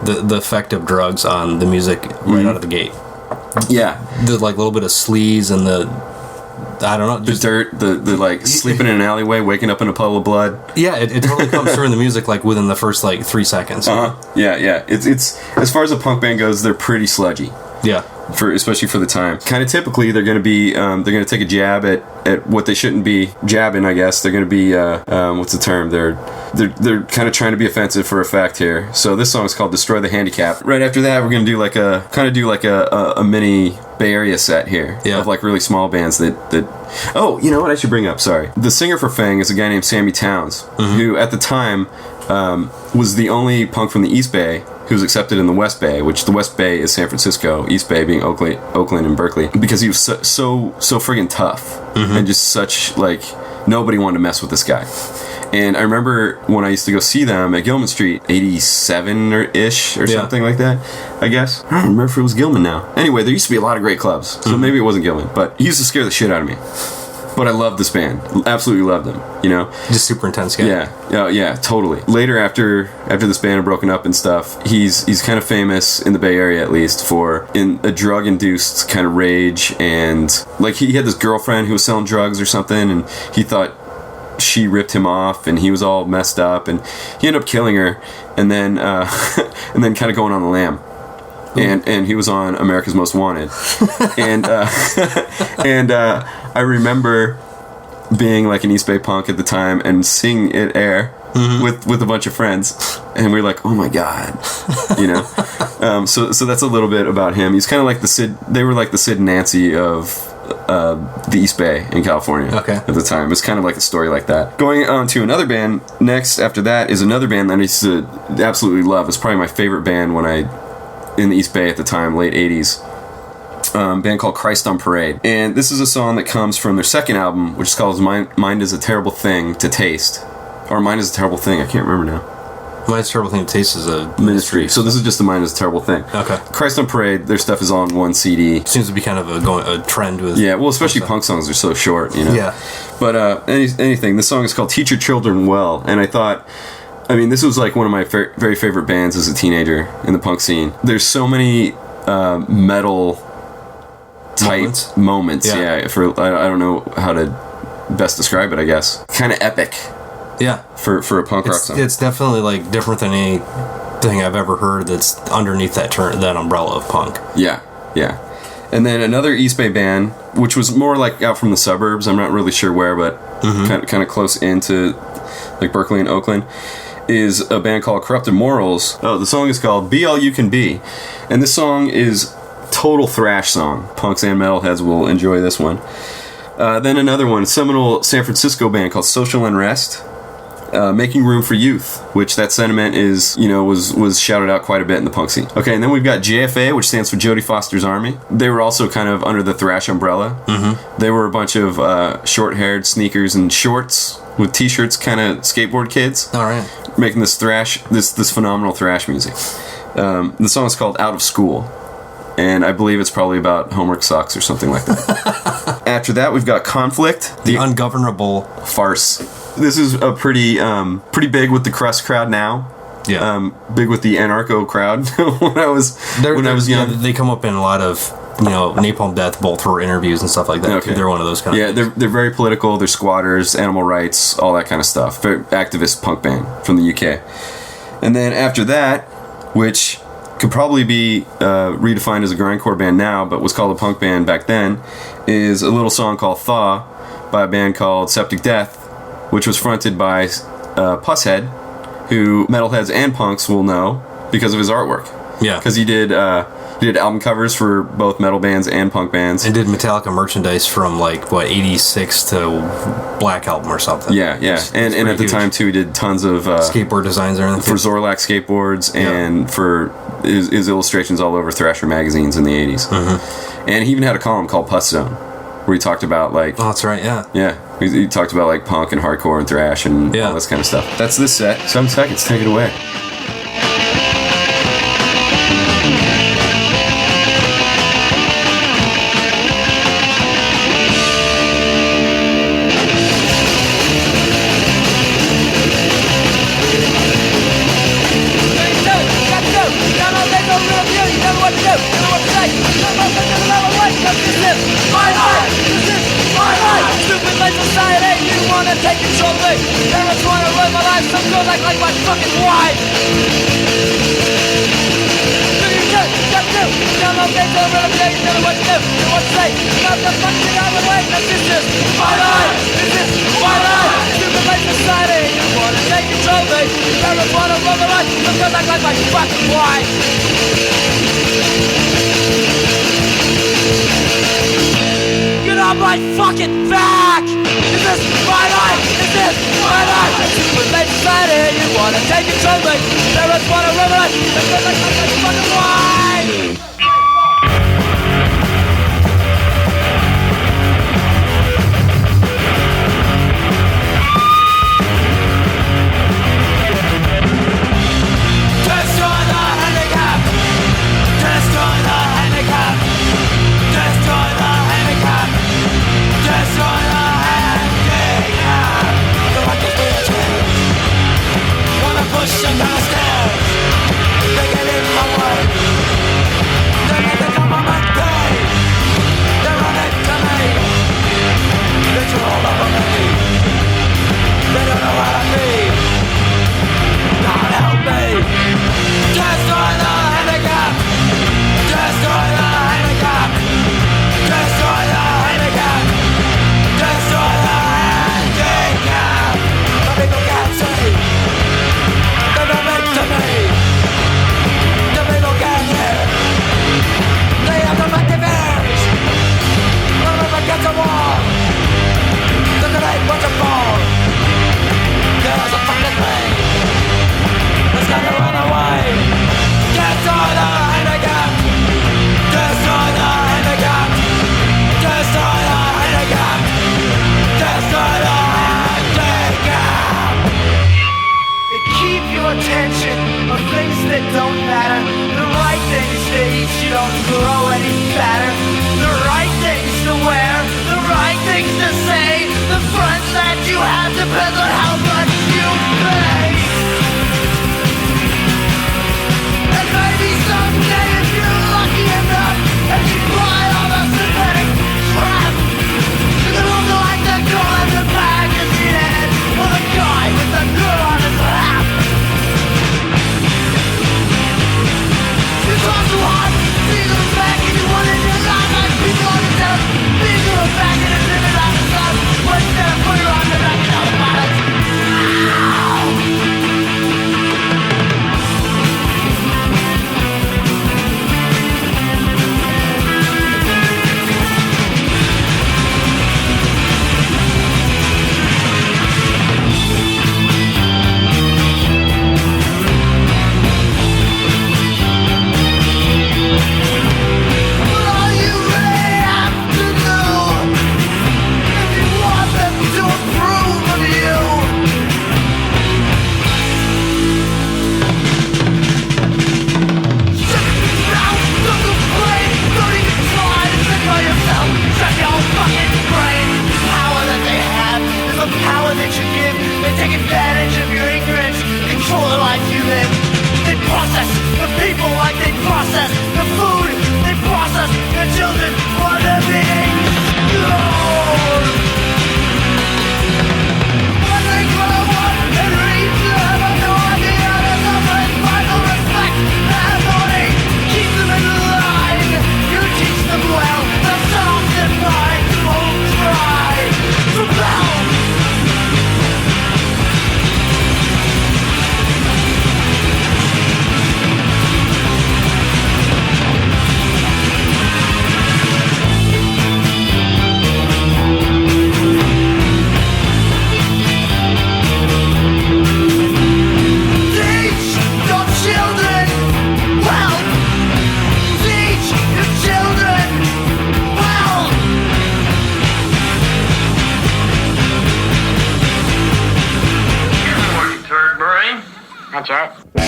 the effect of drugs on the music right out of the gate. Yeah. The like little bit of sleaze and I don't know. The dirt, the like sleeping in an alleyway, waking up in a puddle of blood. Yeah, it totally comes through in the music like within the first like 3 seconds. Yeah. It's as far as a punk band goes, they're pretty sludgy. Yeah. Especially for the time. Kind of typically, they're going to be they're going to take a jab at what they shouldn't be jabbing. I guess they're going to be what's the term? They're kind of trying to be offensive for effect here. So this song is called "Destroy the Handicap." Right after that, we're going to do like a mini Bay Area set here of like really small bands that. Oh, you know what I should bring up? Sorry, the singer for Fang is a guy named Sammy Towns, who at the time was the only punk from the East Bay who was accepted in the West Bay, which the West Bay is San Francisco, East Bay being Oakland and Berkeley, because he was so friggin' tough and just such like nobody wanted to mess with this guy. And I remember when I used to go see them at Gilman Street, 87-ish or something like that, I guess. I don't remember if it was Gilman now. Anyway, there used to be a lot of great clubs, so maybe it wasn't Gilman, but he used to scare the shit out of me. But I loved this band. Absolutely loved them, Just super intense guy. Yeah, totally. Later, after this band had broken up and stuff, he's kind of famous in the Bay Area, at least, for in a drug-induced kind of rage. And, like, he had this girlfriend who was selling drugs or something, and he thought she ripped him off, and he was all messed up, and he ended up killing her, and then kind of going on the lam. And he was on America's Most Wanted, and I remember being like an East Bay punk at the time and seeing it air with a bunch of friends, and we were like, oh my god, So that's a little bit about him. He's kind of like the Sid. They were like the Sid and Nancy of the East Bay in California at the time. It's kind of like a story like that. Going on to another band next after that is another band that I used to absolutely love. It's probably my favorite band in the East Bay at the time, late 80s. Band called Christ on Parade. And this is a song that comes from their second album, which is called Mind is a Terrible Thing to Taste. Or Mind is a Terrible Thing, I can't remember now. Mind is a Terrible Thing to Taste is a ministry. So this is just the Mind is a Terrible Thing. Okay. Christ on Parade, their stuff is all on one CD. Seems to be kind of a trend with... Yeah, well, especially punk songs are so short, Yeah. But anything, this song is called Teach Your Children Well. And I thought... this was like one of my very favorite bands as a teenager in the punk scene. There's so many metal type moments. Yeah. I don't know how to best describe it, I guess. Kind of epic. Yeah. For a punk rock song. It's definitely like different than anything I've ever heard that's underneath that umbrella of punk. Yeah. And then another East Bay band, which was more like out from the suburbs. I'm not really sure where, but kind of close into like Berkeley and Oakland, is a band called Corrupted Morals. Oh, the song is called Be All You Can Be. And this song is total thrash song. Punks and metalheads will enjoy this one. Then another one, seminal San Francisco band called Social Unrest. Making Room for Youth, which that sentiment is, was shouted out quite a bit in the punk scene. Okay, and then we've got JFA, which stands for Jodie Foster's Army. They were also kind of under the thrash umbrella. Mm-hmm. They were a bunch of short-haired sneakers and shorts with t-shirts, kind of skateboard kids. All right. Making this thrash, this phenomenal thrash music. The song is called Out of School. And I believe it's probably about homework sucks or something like that. After that, we've got Conflict. The Ungovernable Farce. This is a pretty big with the crust crowd now. Yeah. Big with the anarcho crowd when I was young. Yeah, they come up in a lot of Napalm Death, Bolt Thrower interviews and stuff like that. Okay. They're one of those kind of things. They're very political. They're squatters, animal rights, all that kind of stuff. Very activist punk band from the UK. And then after that, which could probably be redefined as a grindcore band now, but was called a punk band back then, is a little song called Thaw by a band called Septic Death, which was fronted by Pusshead, who metalheads and punks will know because of his artwork. Yeah. Because he did album covers for both metal bands and punk bands. And did Metallica merchandise from 86 to Black Album or something. Yeah. And at the time too, he did tons of skateboard designs or anything. For Zorlak skateboards and for his illustrations all over Thrasher magazines in the 80s. Mm-hmm. And he even had a column called Puss Zone, where he talked about oh, that's right, yeah. Yeah, he talked about punk and hardcore and thrash and all this kind of stuff. That's this set. 7 seconds. Take it away. Take control of me. Parents want to ruin my life. Some girls act like my fucking wife. Do you just do? Don't know things over every day. You tell me what to do. You what to say. Not the fuck thing out of the way. That's this my life. This is my life. Stupid life society. You want to take control of me. Parents want to ruin my life. Some girls act like my fucking wife. Get on my fucking back! Is this my life? Is this my life? Stupid late society, you wanna take control of me. Parents wanna run my life. They're like my fucking wife! Destroy the handicap! Destroy the handicap! Destroy the handicap! Destroy the handicap! The rock is wheelchair. Wanna push them down the stairs. They get in my way. What's that?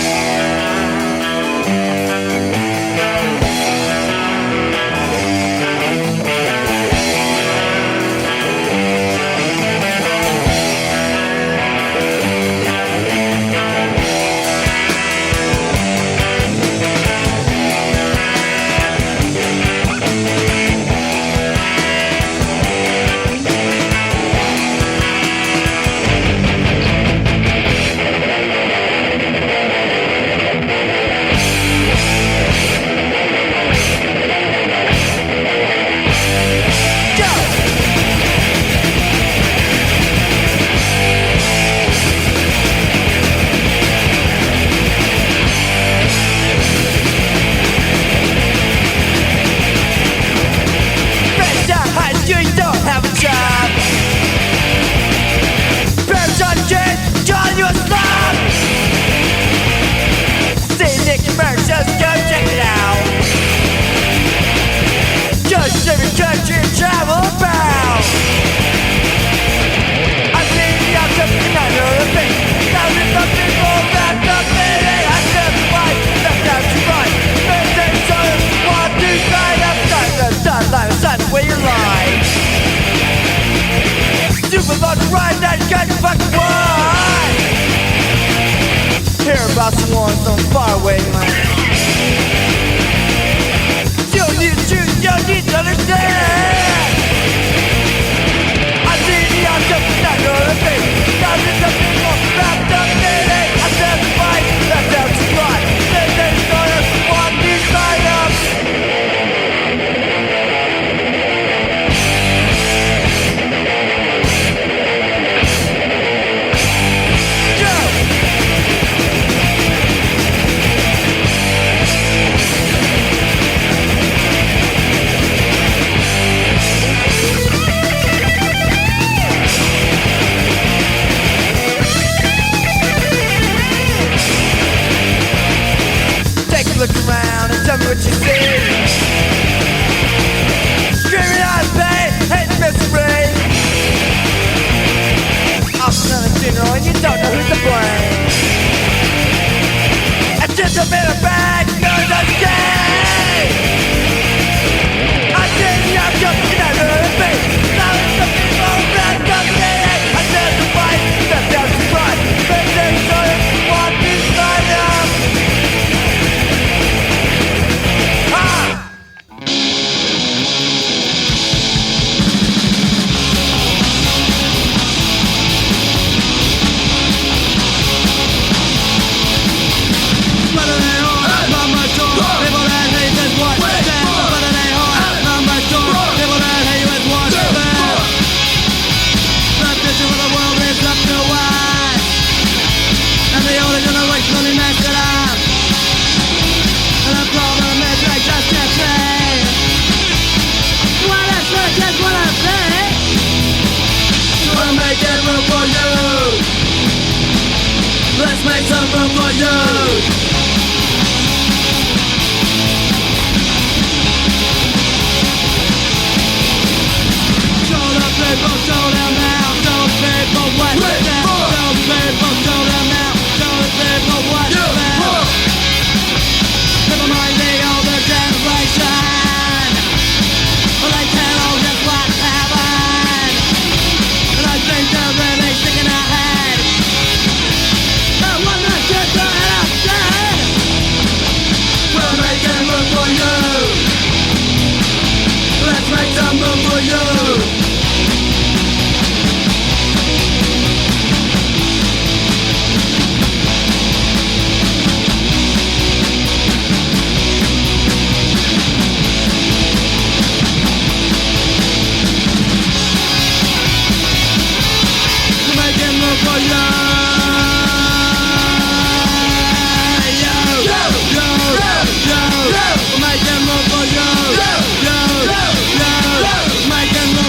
Make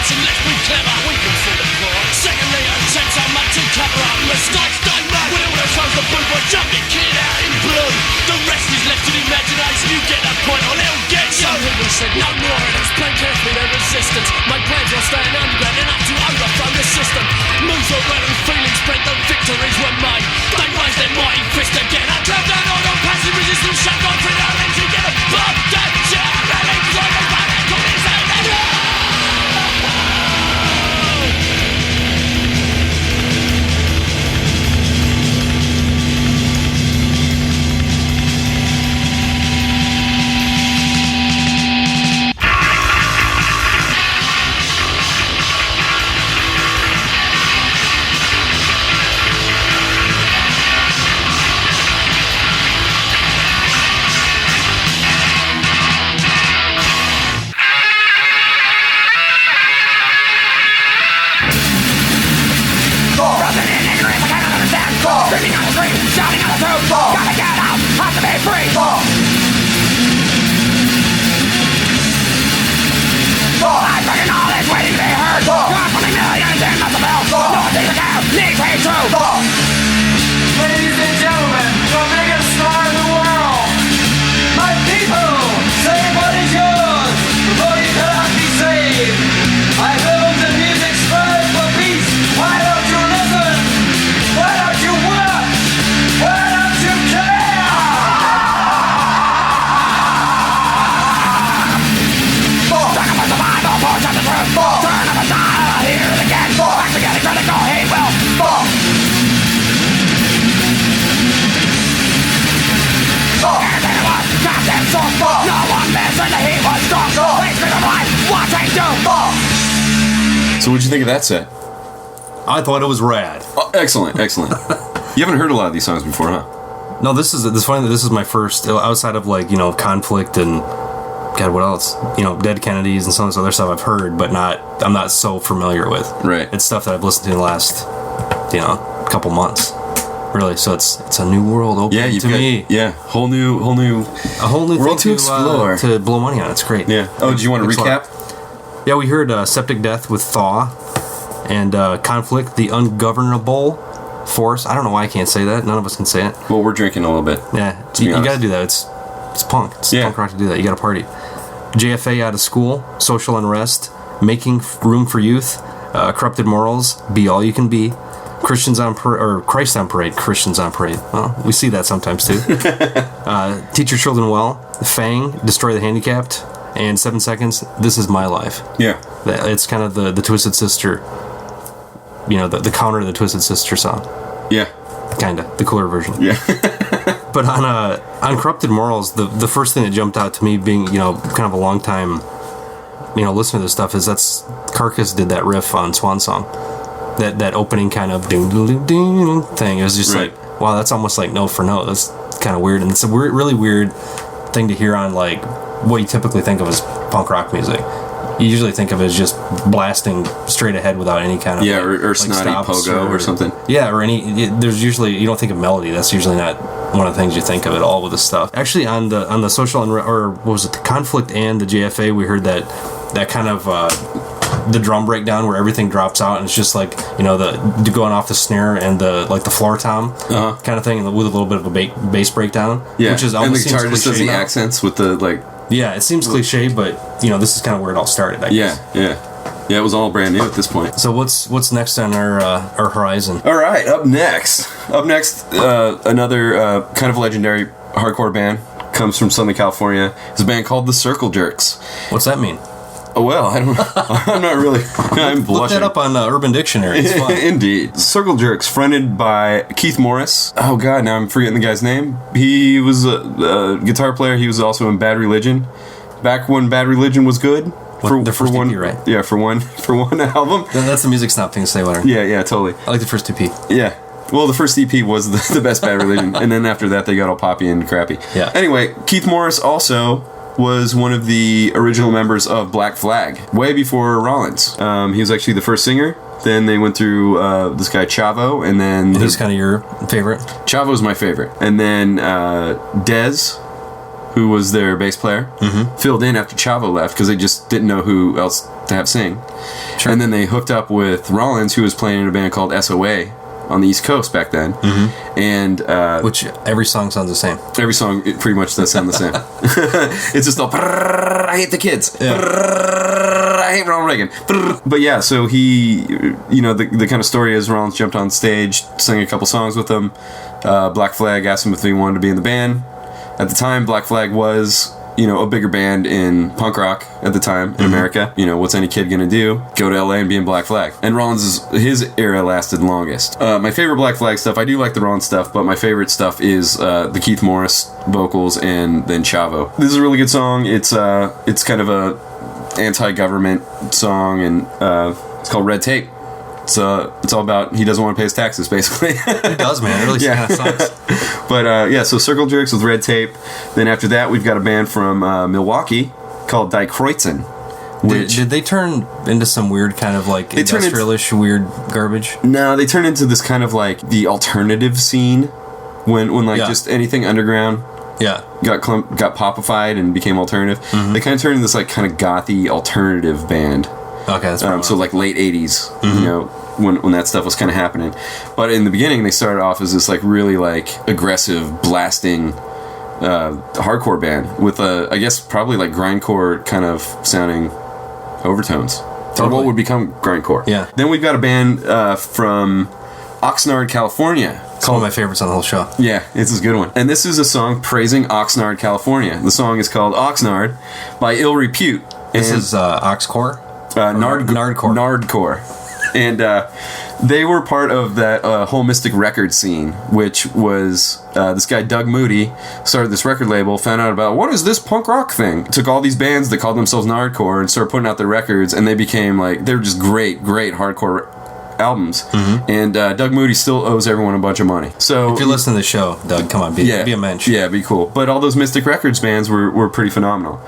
listen, let's be clever, we can see the plot. Secondly, attempt so much to cover up mistakes they made. When it all shows the blue boy jumping kid out in blue. The rest is left to the imagination, you get the point, or they'll get you. Some people said no more, and it's plain carefully their resistance. My plans on staying underground and up to overthrow the system. Moves around and feelings spread, the victories were made. They raised their mighty fist again. I drove down all the passive resistance, shut on through their ends together. Bob that German, drive it back, call it say that. Screaming on the street, shouting on the truth. Gotta get out, have to be free. I'm breaking all this, waiting to be heard. God, 20 millions in Muscoville. No one sees the cow, needs to be true. Ladies and gentlemen, the biggest star in the world. My people, say what is yours before you cannot be saved. I build the music spread for peace. Why don't you listen? Why don't you watch? Why don't you care? Talk about survival, push up the truth. Turn up a dial, hear it again. Back to getting critical, he will fall. Everything it was, goddamn source. No one missing, the heat was strong. Please be the right, watching you fall. So what'd you think of that set? I thought it was rad. Oh, excellent, excellent. You haven't heard a lot of these songs before, huh? No, this is funny that this is my first outside of Conflict and God, what else? Dead Kennedys and some of this other stuff I've heard, but I'm not so familiar with. Right. It's stuff that I've listened to in the last couple months. Really, so it's a new world open to me. Yeah, a whole new world to explore, to blow money on. It's great. Yeah. Oh, do you want to recap? Yeah, we heard Septic Death with Thaw and Conflict, the Ungovernable Force. I don't know why I can't say that. None of us can say it. Well, we're drinking a little bit. Yeah, you got to do that. It's punk. It's punk rock to do that. You got to party. JFA Out of School, Social Unrest, Making Room for Youth, Corrupted Morals, Be All You Can Be, Christ on Parade, Christians on Parade. Well, we see that sometimes too. Teach Your Children Well, Fang, Destroy the Handicapped, and 7 Seconds, This Is My Life. Yeah. It's kind of the Twisted Sister, the counter to the Twisted Sister song. Yeah. Kind of, the cooler version. Yeah. But on Corrupted Morals, the first thing that jumped out to me being, kind of a long time, listening to this stuff is that's Carcass did that riff on Swan Song. That opening kind of ding ding ding thing. It was just like, wow, that's almost like note for note. That's kind of weird, and it's a really weird thing to hear on like what you typically think of as punk rock music. You usually think of it as just blasting straight ahead without any kind of or snotty pogo or something. Yeah, or there's usually you don't think of melody. That's usually not one of the things you think of at all with this stuff. Actually, on the social or what was it, the Conflict and the JFA, we heard that kind of. The drum breakdown where everything drops out and it's just like the going off the snare and the floor tom kind of thing, with a little bit of a bass breakdown, which is almost and the guitar just does the accents with the it seems cliche, but this is kind of where it all started, I guess. It was all brand new at this point. So what's next on our horizon? All right, up next another kind of legendary hardcore band comes from Southern California. It's a band called the Circle Jerks. What's that mean? Oh, well, I don't know. I'm not really. I'm blushing. Look that up on Urban Dictionary. It's fun. Indeed. Circle Jerks, fronted by Keith Morris. Oh, God, now I'm forgetting the guy's name. He was a guitar player. He was also in Bad Religion. Back when Bad Religion was good. The first EP, right? Yeah, for one album. That's the music snob thing to say, whatever. Yeah, totally. I like the first EP. Yeah. Well, the first EP was the best Bad Religion. And then after that, they got all poppy and crappy. Yeah. Anyway, Keith Morris also was one of the original members of Black Flag, way before Rollins. He was actually the first singer. Then they went through this guy Chavo, and then... Who's kind of your favorite? Chavo's my favorite. And then Dez, who was their bass player, filled in after Chavo left, because they just didn't know who else to have sing. Sure. And then they hooked up with Rollins, who was playing in a band called SOA on the East Coast back then. Mm-hmm. And which every song sounds the same. Every song it pretty much does sound the same. It's just all I hate the kids. Yeah. I hate Ronald Reagan. But yeah, so he, you know, the kind of story is Rollins jumped on stage, sang a couple songs with them. Black Flag asked him if he wanted to be in the band. At the time, Black Flag was, you know, a bigger band in punk rock at the time in America. You know, what's any kid gonna do? Go to LA and be in Black Flag. And Rollins, his era lasted longest. My favorite Black Flag stuff, I do like the Rollins stuff, but my favorite stuff is the Keith Morris vocals and then Chavo. This is a really good song. It's kind of a anti-government song, and it's called Red Tape. It's all about he doesn't want to pay his taxes, basically. It does, man. It really kind of sucks. But yeah, so Circle Jerks with Red Tape. Then after that, we've got a band from Milwaukee called Die Kreuzen. Did they turn into some weird kind of like industrialish weird garbage? No, they turned into this kind of like the alternative scene when like just anything underground got popified and became alternative. Mm-hmm. They kind of turned into this like kind of gothy alternative band. Okay, that's so like late 80s, you know, when that stuff was kind of happening. But in the beginning, they started off as this like really like aggressive, blasting hardcore band with I guess probably like grindcore kind of sounding overtones. Totally. Or what would become grindcore. Yeah. Then we've got a band from Oxnard, California. It's one of my favorites on the whole show. Yeah, it's a good one. And this is a song praising Oxnard, California. The song is called Oxnard by Ill Repute. This is Oxcore? Nardcore. And they were part of that whole Mystic Records scene, which was this guy Doug Moody started this record label, found out about what is this punk rock thing, took all these bands that called themselves Nardcore and started putting out their records, and they became like, they were just great hardcore albums. Mm-hmm. And Doug Moody still owes everyone a bunch of money. So if you're listening to the show, Doug, come on, be a mensch. Yeah, be cool. But all those Mystic Records bands were pretty phenomenal.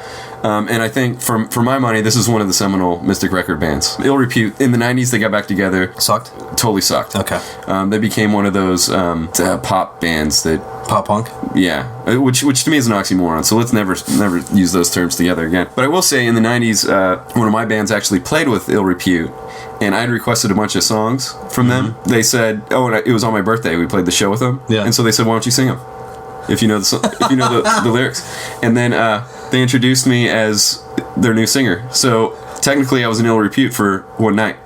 And I think, for my money, this is one of the seminal Mystic Record bands. Ill Repute, in the 90s, they got back together. Sucked? Totally sucked. Okay. They became one of those pop bands that... Pop punk? Yeah. Which to me is an oxymoron, so let's never use those terms together again. But I will say, in the 90s, one of my bands actually played with Ill Repute, and I'd requested a bunch of songs from them. They said, and it was on my birthday, we played the show with them. Yeah. And so they said, why don't you sing them? If you know the lyrics. And then they introduced me as their new singer. So technically I was in Ill Repute for one night.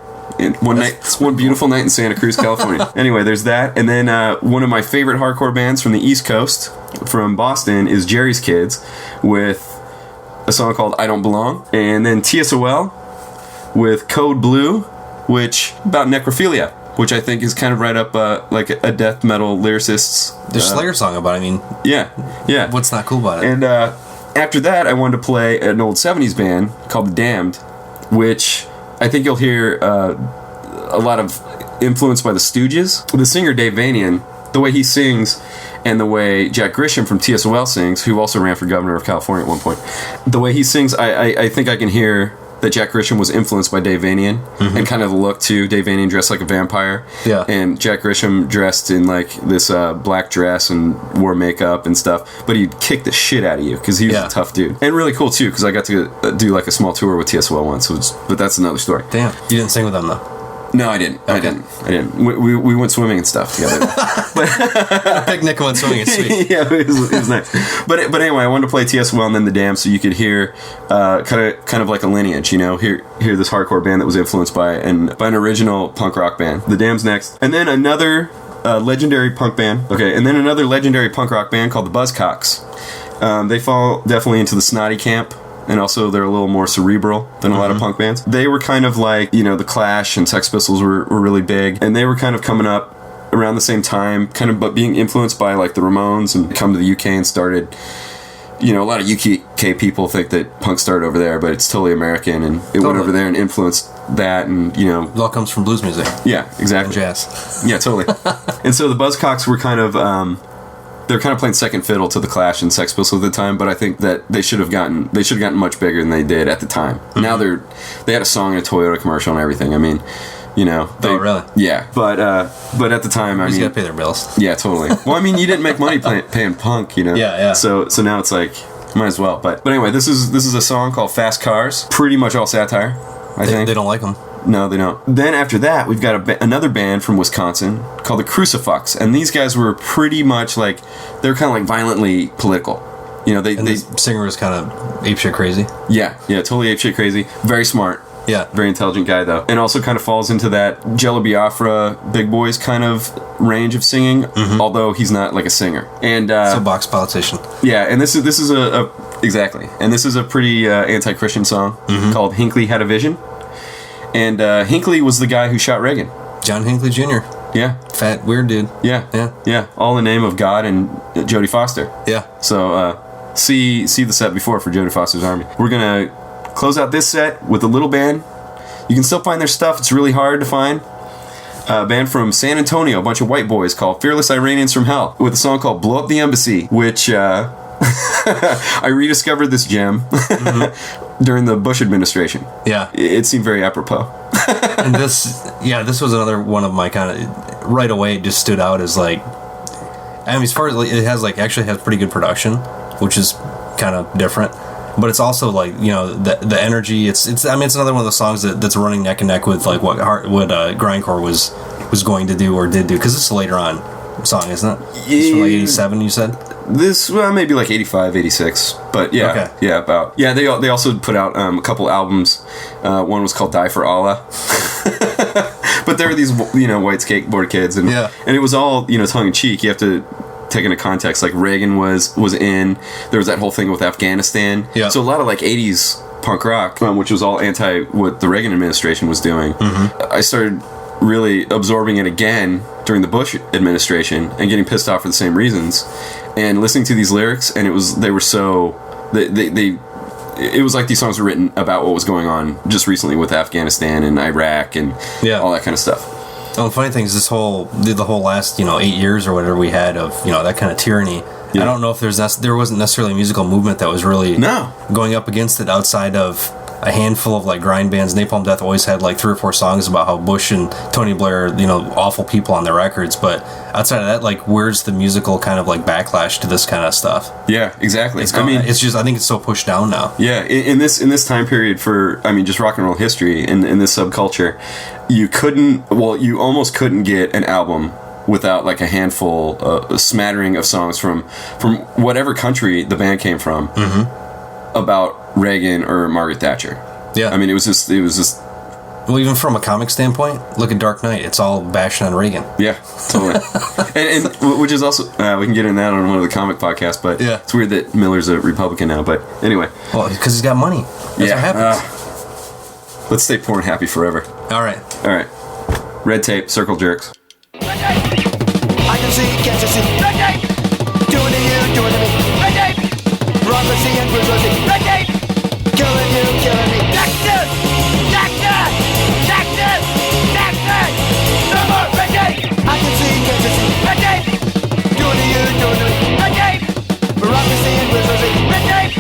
One beautiful night in Santa Cruz, California. Anyway, there's that. And then one of my favorite hardcore bands from the East Coast, from Boston, is Jerry's Kids with a song called I Don't Belong. And then TSOL with Code Blue, which about necrophilia, which I think is kind of right up like a death metal lyricist's... There's a Slayer song about it, I mean... Yeah. What's not cool about it? And after that, I wanted to play an old 70s band called The Damned, which I think you'll hear a lot of influence by the Stooges. The singer Dave Vanian, the way he sings, and the way Jack Grisham from TSOL sings, who also ran for governor of California at one point, the way he sings, I think I can hear... that Jack Grisham was influenced by Dave Vanian, and kind of the look too. Dave Vanian dressed like a vampire, and Jack Grisham dressed in like this black dress and wore makeup and stuff, but he'd kick the shit out of you because he was a tough dude, and really cool too because I got to do like a small tour with TSOL once, but that's another story. Damn, you didn't sing with them though. No, I didn't. Okay. I didn't. We went swimming and stuff together. Picnic and went swimming. It's sweet. Yeah, it was nice. But anyway, I wanted to play TSOL and then The Damned, so you could hear kind of like a lineage, you know, hear this hardcore band that was influenced by an original punk rock band. The Damned's next, and then another legendary punk band. Okay, and then another legendary punk rock band called the Buzzcocks. They fall definitely into the snotty camp. And also, they're a little more cerebral than a lot of punk bands. They were kind of like, you know, the Clash and Sex Pistols were really big. And they were kind of coming up around the same time, kind of but being influenced by, like, the Ramones and come to the UK and started... You know, a lot of UK people think that punk started over there, but it's totally American. And it went over there and influenced that and, you know... It all comes from blues music. Yeah, exactly. And jazz. Yeah, totally. And so the Buzzcocks were kind of... They're kind of playing second fiddle to the Clash and Sex Pistols at the time, but I think that they should have gotten much bigger than they did at the time. Now they had a song in a Toyota commercial and everything. I mean, you know. Oh, really? Yeah, but at the time, I mean, you gotta pay their bills. Yeah, totally. Well, I mean, you didn't make money paying punk, you know. Yeah. So now it's like might as well. But anyway, this is a song called Fast Cars. Pretty much all satire. I think. They don't like them. No, they don't. Then after that, we've got another band from Wisconsin called the Crucifix, and these guys were pretty much like, they're kind of like violently political. You know, they the singer was kind of apeshit crazy. Yeah, totally apeshit crazy. Very smart. Yeah. Very intelligent guy, though. And also kind of falls into that Jello Biafra, Big Boys kind of range of singing, although he's not like a singer. And so box politician. Yeah, and this is a exactly. And this is a pretty anti-Christian song called Hinckley Had a Vision. And Hinckley was the guy who shot Reagan. John Hinckley Jr. Yeah. Fat, weird dude. Yeah. All in the name of God and Jodie Foster. Yeah. So, see the set before for Jodie Foster's Army. We're going to close out this set with a little band. You can still find their stuff. It's really hard to find. A band from San Antonio, a bunch of white boys called Fearless Iranians from Hell, with a song called Blow Up the Embassy, which I rediscovered this gem during the Bush administration. Yeah. It seemed very apropos. And this was another one of my kind of, right away it just stood out as like, I mean, as far as it has like, actually has pretty good production, which is kind of different. But it's also like, you know, the energy. It's I mean, it's another one of the songs that's running neck and neck with like what grindcore was going to do or did do, because this is a later on song, isn't it? It's from like 87, you said. This maybe like 85, 86, but yeah, okay. Yeah, about yeah. They also put out a couple albums. One was called Die for Allah, but there were these white skateboard kids, and it was all tongue in cheek. You have to take into context, like Reagan was in. There was that whole thing with Afghanistan. Yeah. So a lot of like 80s punk rock, which was all anti what the Reagan administration was doing. I started really absorbing it again during the Bush administration and getting pissed off for the same reasons, and listening to these lyrics, and it was like these songs were written about what was going on just recently with Afghanistan and Iraq and all that kind of stuff. Well, the funny thing is the whole last 8 years or whatever we had of that kind of tyranny. Yeah. I don't know if there wasn't necessarily a musical movement that was really going up against it outside of a handful of like grind bands. Napalm Death always had like 3 or 4 songs about how Bush and Tony Blair, awful people on their records. But outside of that, like, where's the musical kind of like backlash to this kind of stuff? Yeah, exactly. I think it's so pushed down now. Yeah, in this time period for just rock and roll history in this subculture, you almost couldn't get an album without like a handful, a smattering of songs from whatever country the band came from about Reagan or Margaret Thatcher. Yeah, it was just. Well, even from a comic standpoint, look at Dark Knight. It's all bashing on Reagan. Yeah, totally. and which is also we can get into that on one of the comic podcasts. But it's weird that Miller's a Republican now. But anyway, well, because he's got money. That's what happens. Let's stay poor and happy forever. All right. Red Tape, Circle Jerks. I can see, can't you see? Red tape! Doing to you, doing to me. Red tape! Prophecy and brutality. Red tape! Killing you, killing me. Texas! Texas! Texas! Texas! No more red tape! I can see, can't you see? Red tape! Doing to you, doing to me. Red tape! Prophecy and brutality. Red tape!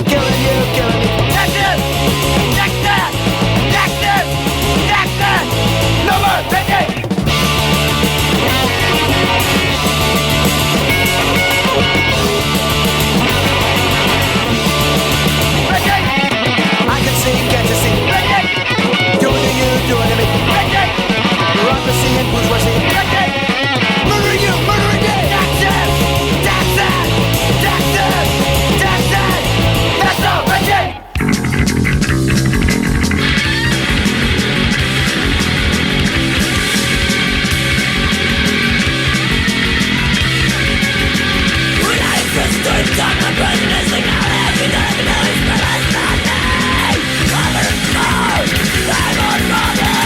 Killing you, killing me. Texas! Texas! Texas! Texas! No more red tape! Doing to me, bureaucracy and bourgeoisie, murdering you, murdering me, Texas, Texas, Texas, Texas, that's not right. When I first stood on the president, like how happy that I know it's my last night. Father and God, I'm on father.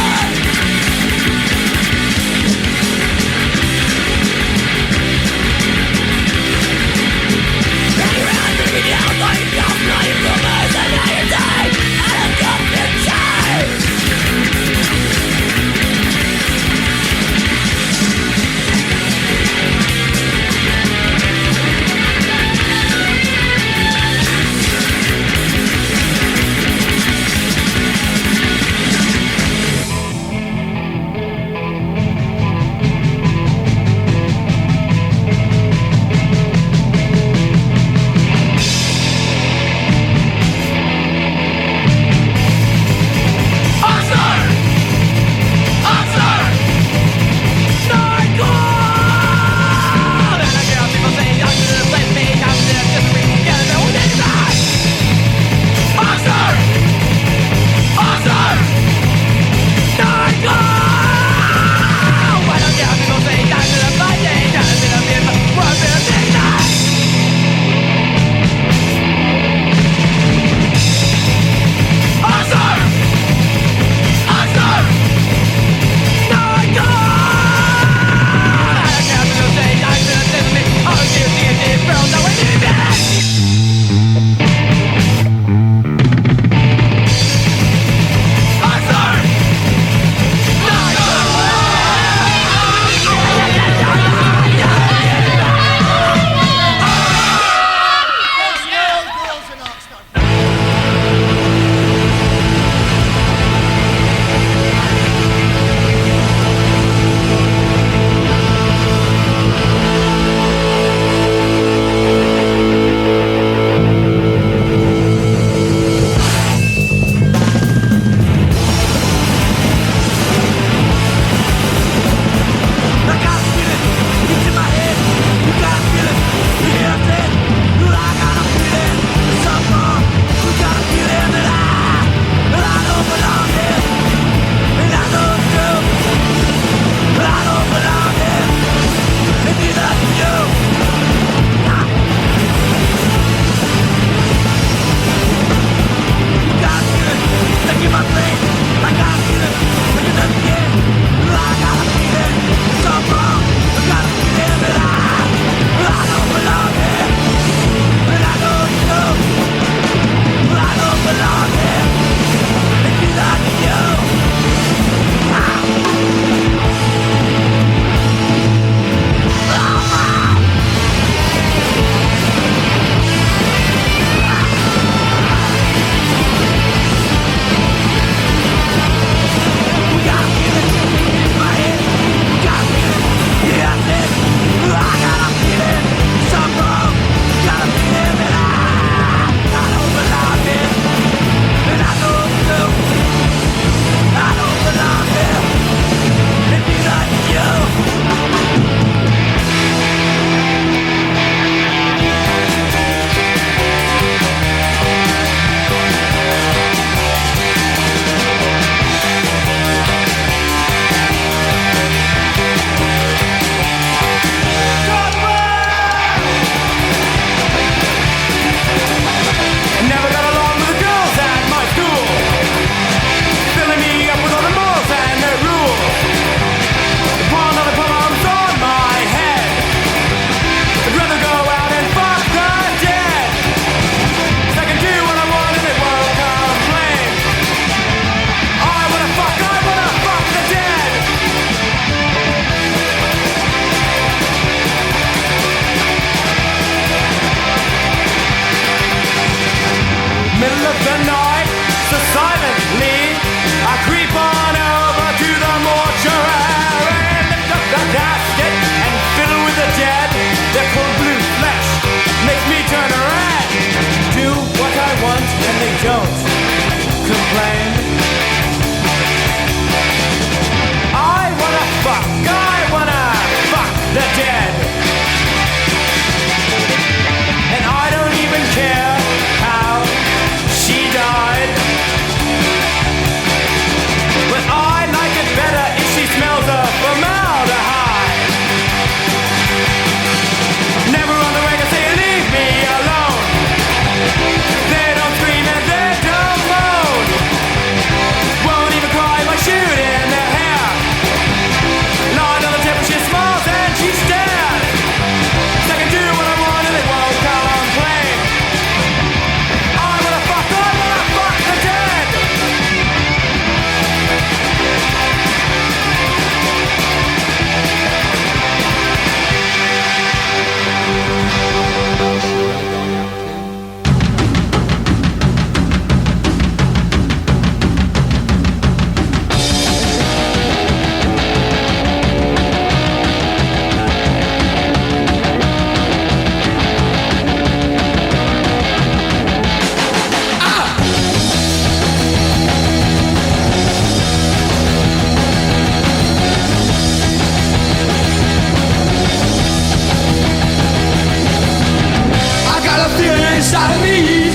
inside of me.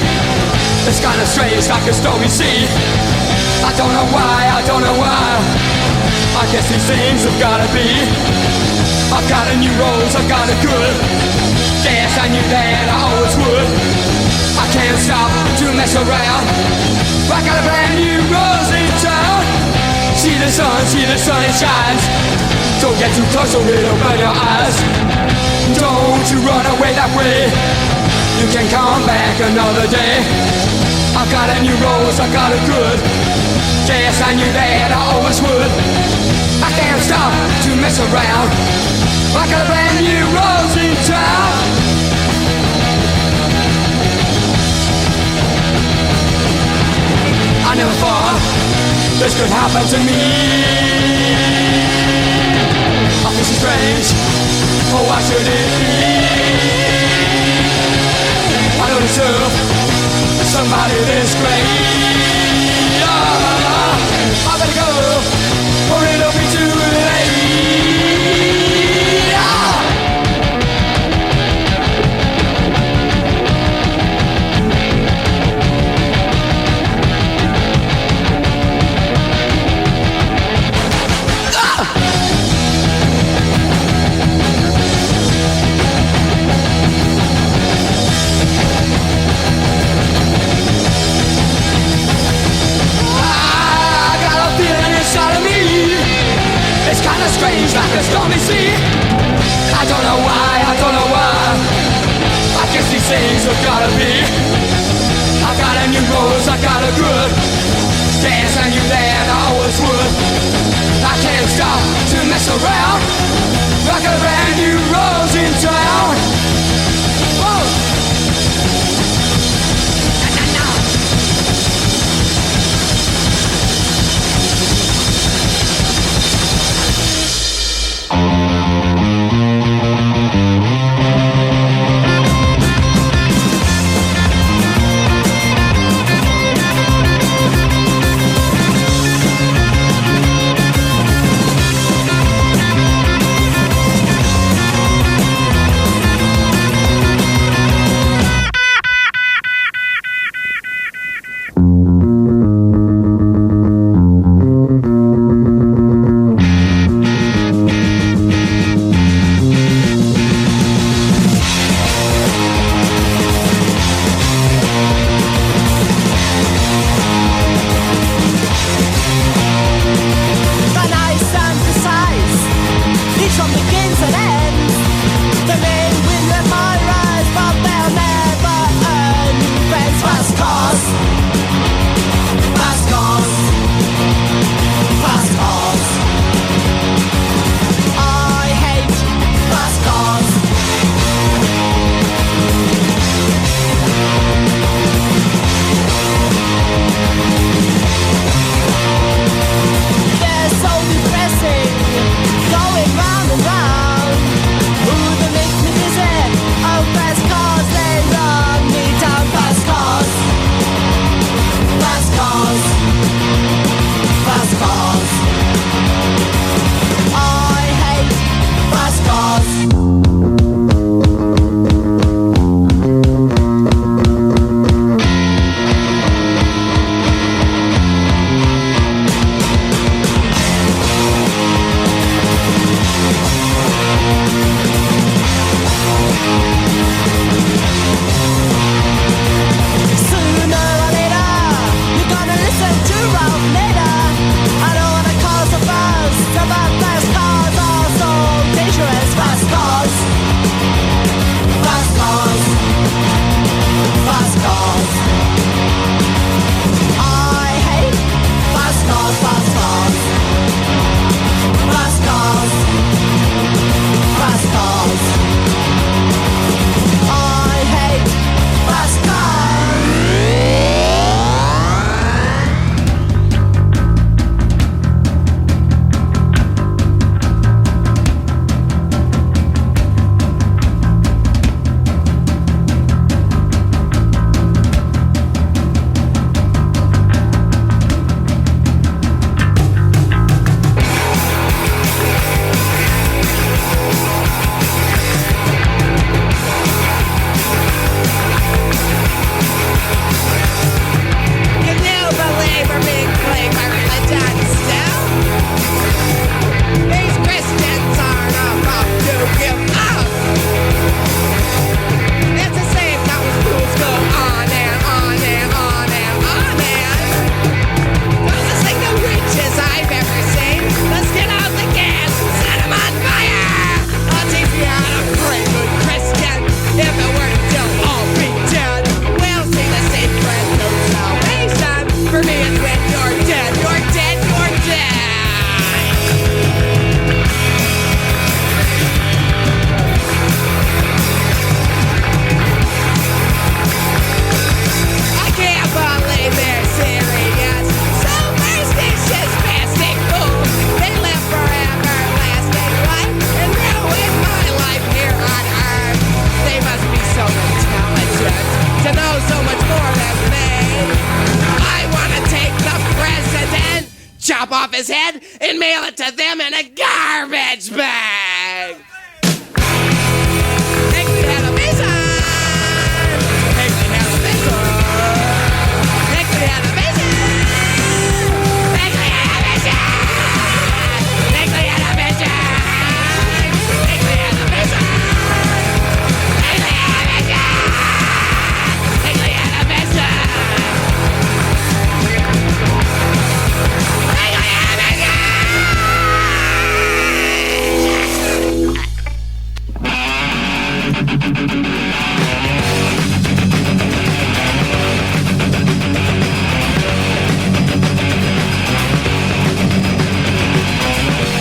It's kinda strange like a stormy sea. I don't know why, I don't know why. I guess these things have gotta be. I've got a new rose, I've got a good. Yes, I knew that I always would. I can't stop to mess around. I got a brand new rose in town. See the sun it shines. Don't get too close or it'll burn your eyes. Don't you run away that way. You can come back another day. I've got a new rose, I got a good. Yes, I knew that I always would. I can't stop to mess around. I got a brand new rose in town. I never thought this could happen to me. I feel so strange. Oh, why should it be? I don't deserve somebody this great. I better go, or it'll be too late. It's kinda strange like a stormy sea. I don't know why, I don't know why. I guess these things have gotta be. I got a new rose, I got a good. Yes, I knew that I always would. I can't stop to mess around. I got a brand new rose in town. Whoa. chop off his head and mail it to them in a garbage bag. Higley had a vision. Higley had a vision. Higley had a vision. Higley had a vision. Higley had a vision. Higley had a vision. Higley had a vision. Higley had a vision.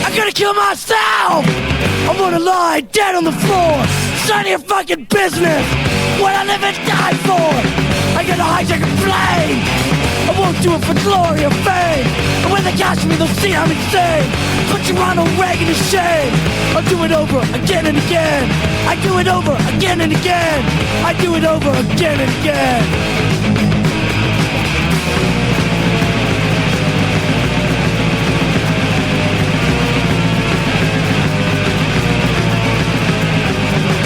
I'm gonna kill myself! I'm gonna lie dead on the floor! It's none of your fucking business! What I live and die for! I gotta hijack a plane! I won't do it for glory or fame! And when they catch me, they'll see I'm insane! Put your Ronald Reagan to shame! I'll do it over again and again! I do it over again and again! I do it over again and again!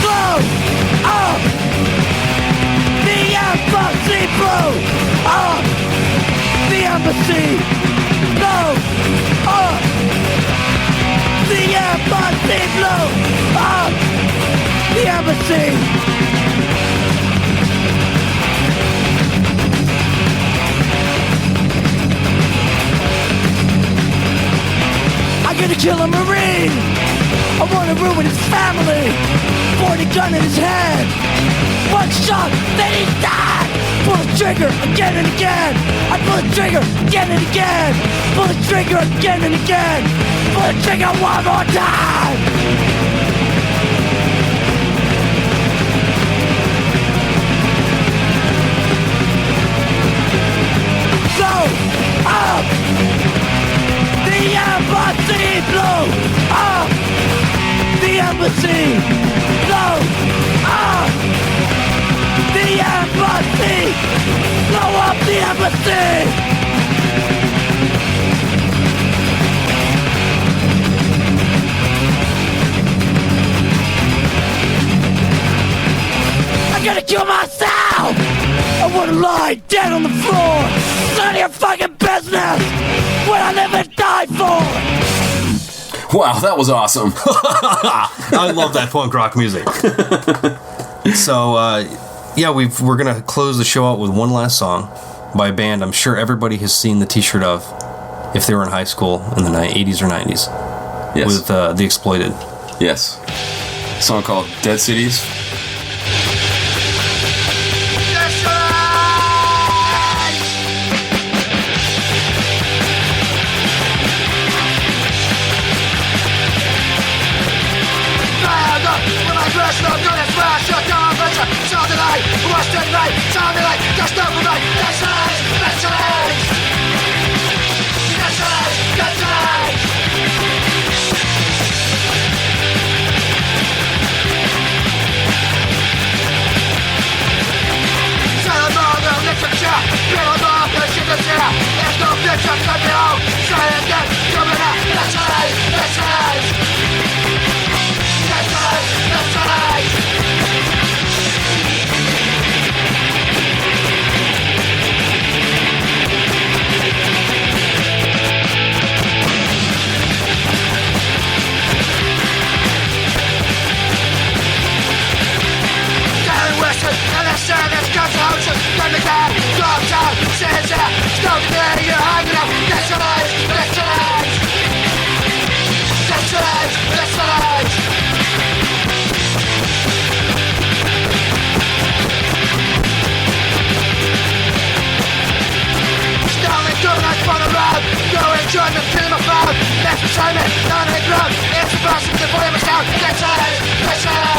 Blow up the embassy. Blow up the embassy. Blow up the embassy. I'm gonna kill a Marine. I wanna ruin his family. 40 gun in his head. One shot, then he's dead. Pull the trigger again and again. I pull the trigger again and again. Pull the trigger again and again. Pull the trigger one more time. Blow up the embassy. Blow up the embassy. Blow up the embassy! Blow up the embassy! I'm gonna kill myself! I wanna lie dead on the floor! It's none of your fucking business! What I live and die for! Wow, that was awesome! I love that punk rock music. So, yeah, we're going to close the show out with one last song by a band I'm sure everybody has seen the t-shirt of if they were in high school in the 80s or 90s. Yes. With The Exploited. Yes. A song called Dead Cities. Entertainment, down in the ground, it's the person, the volume is down, that's right.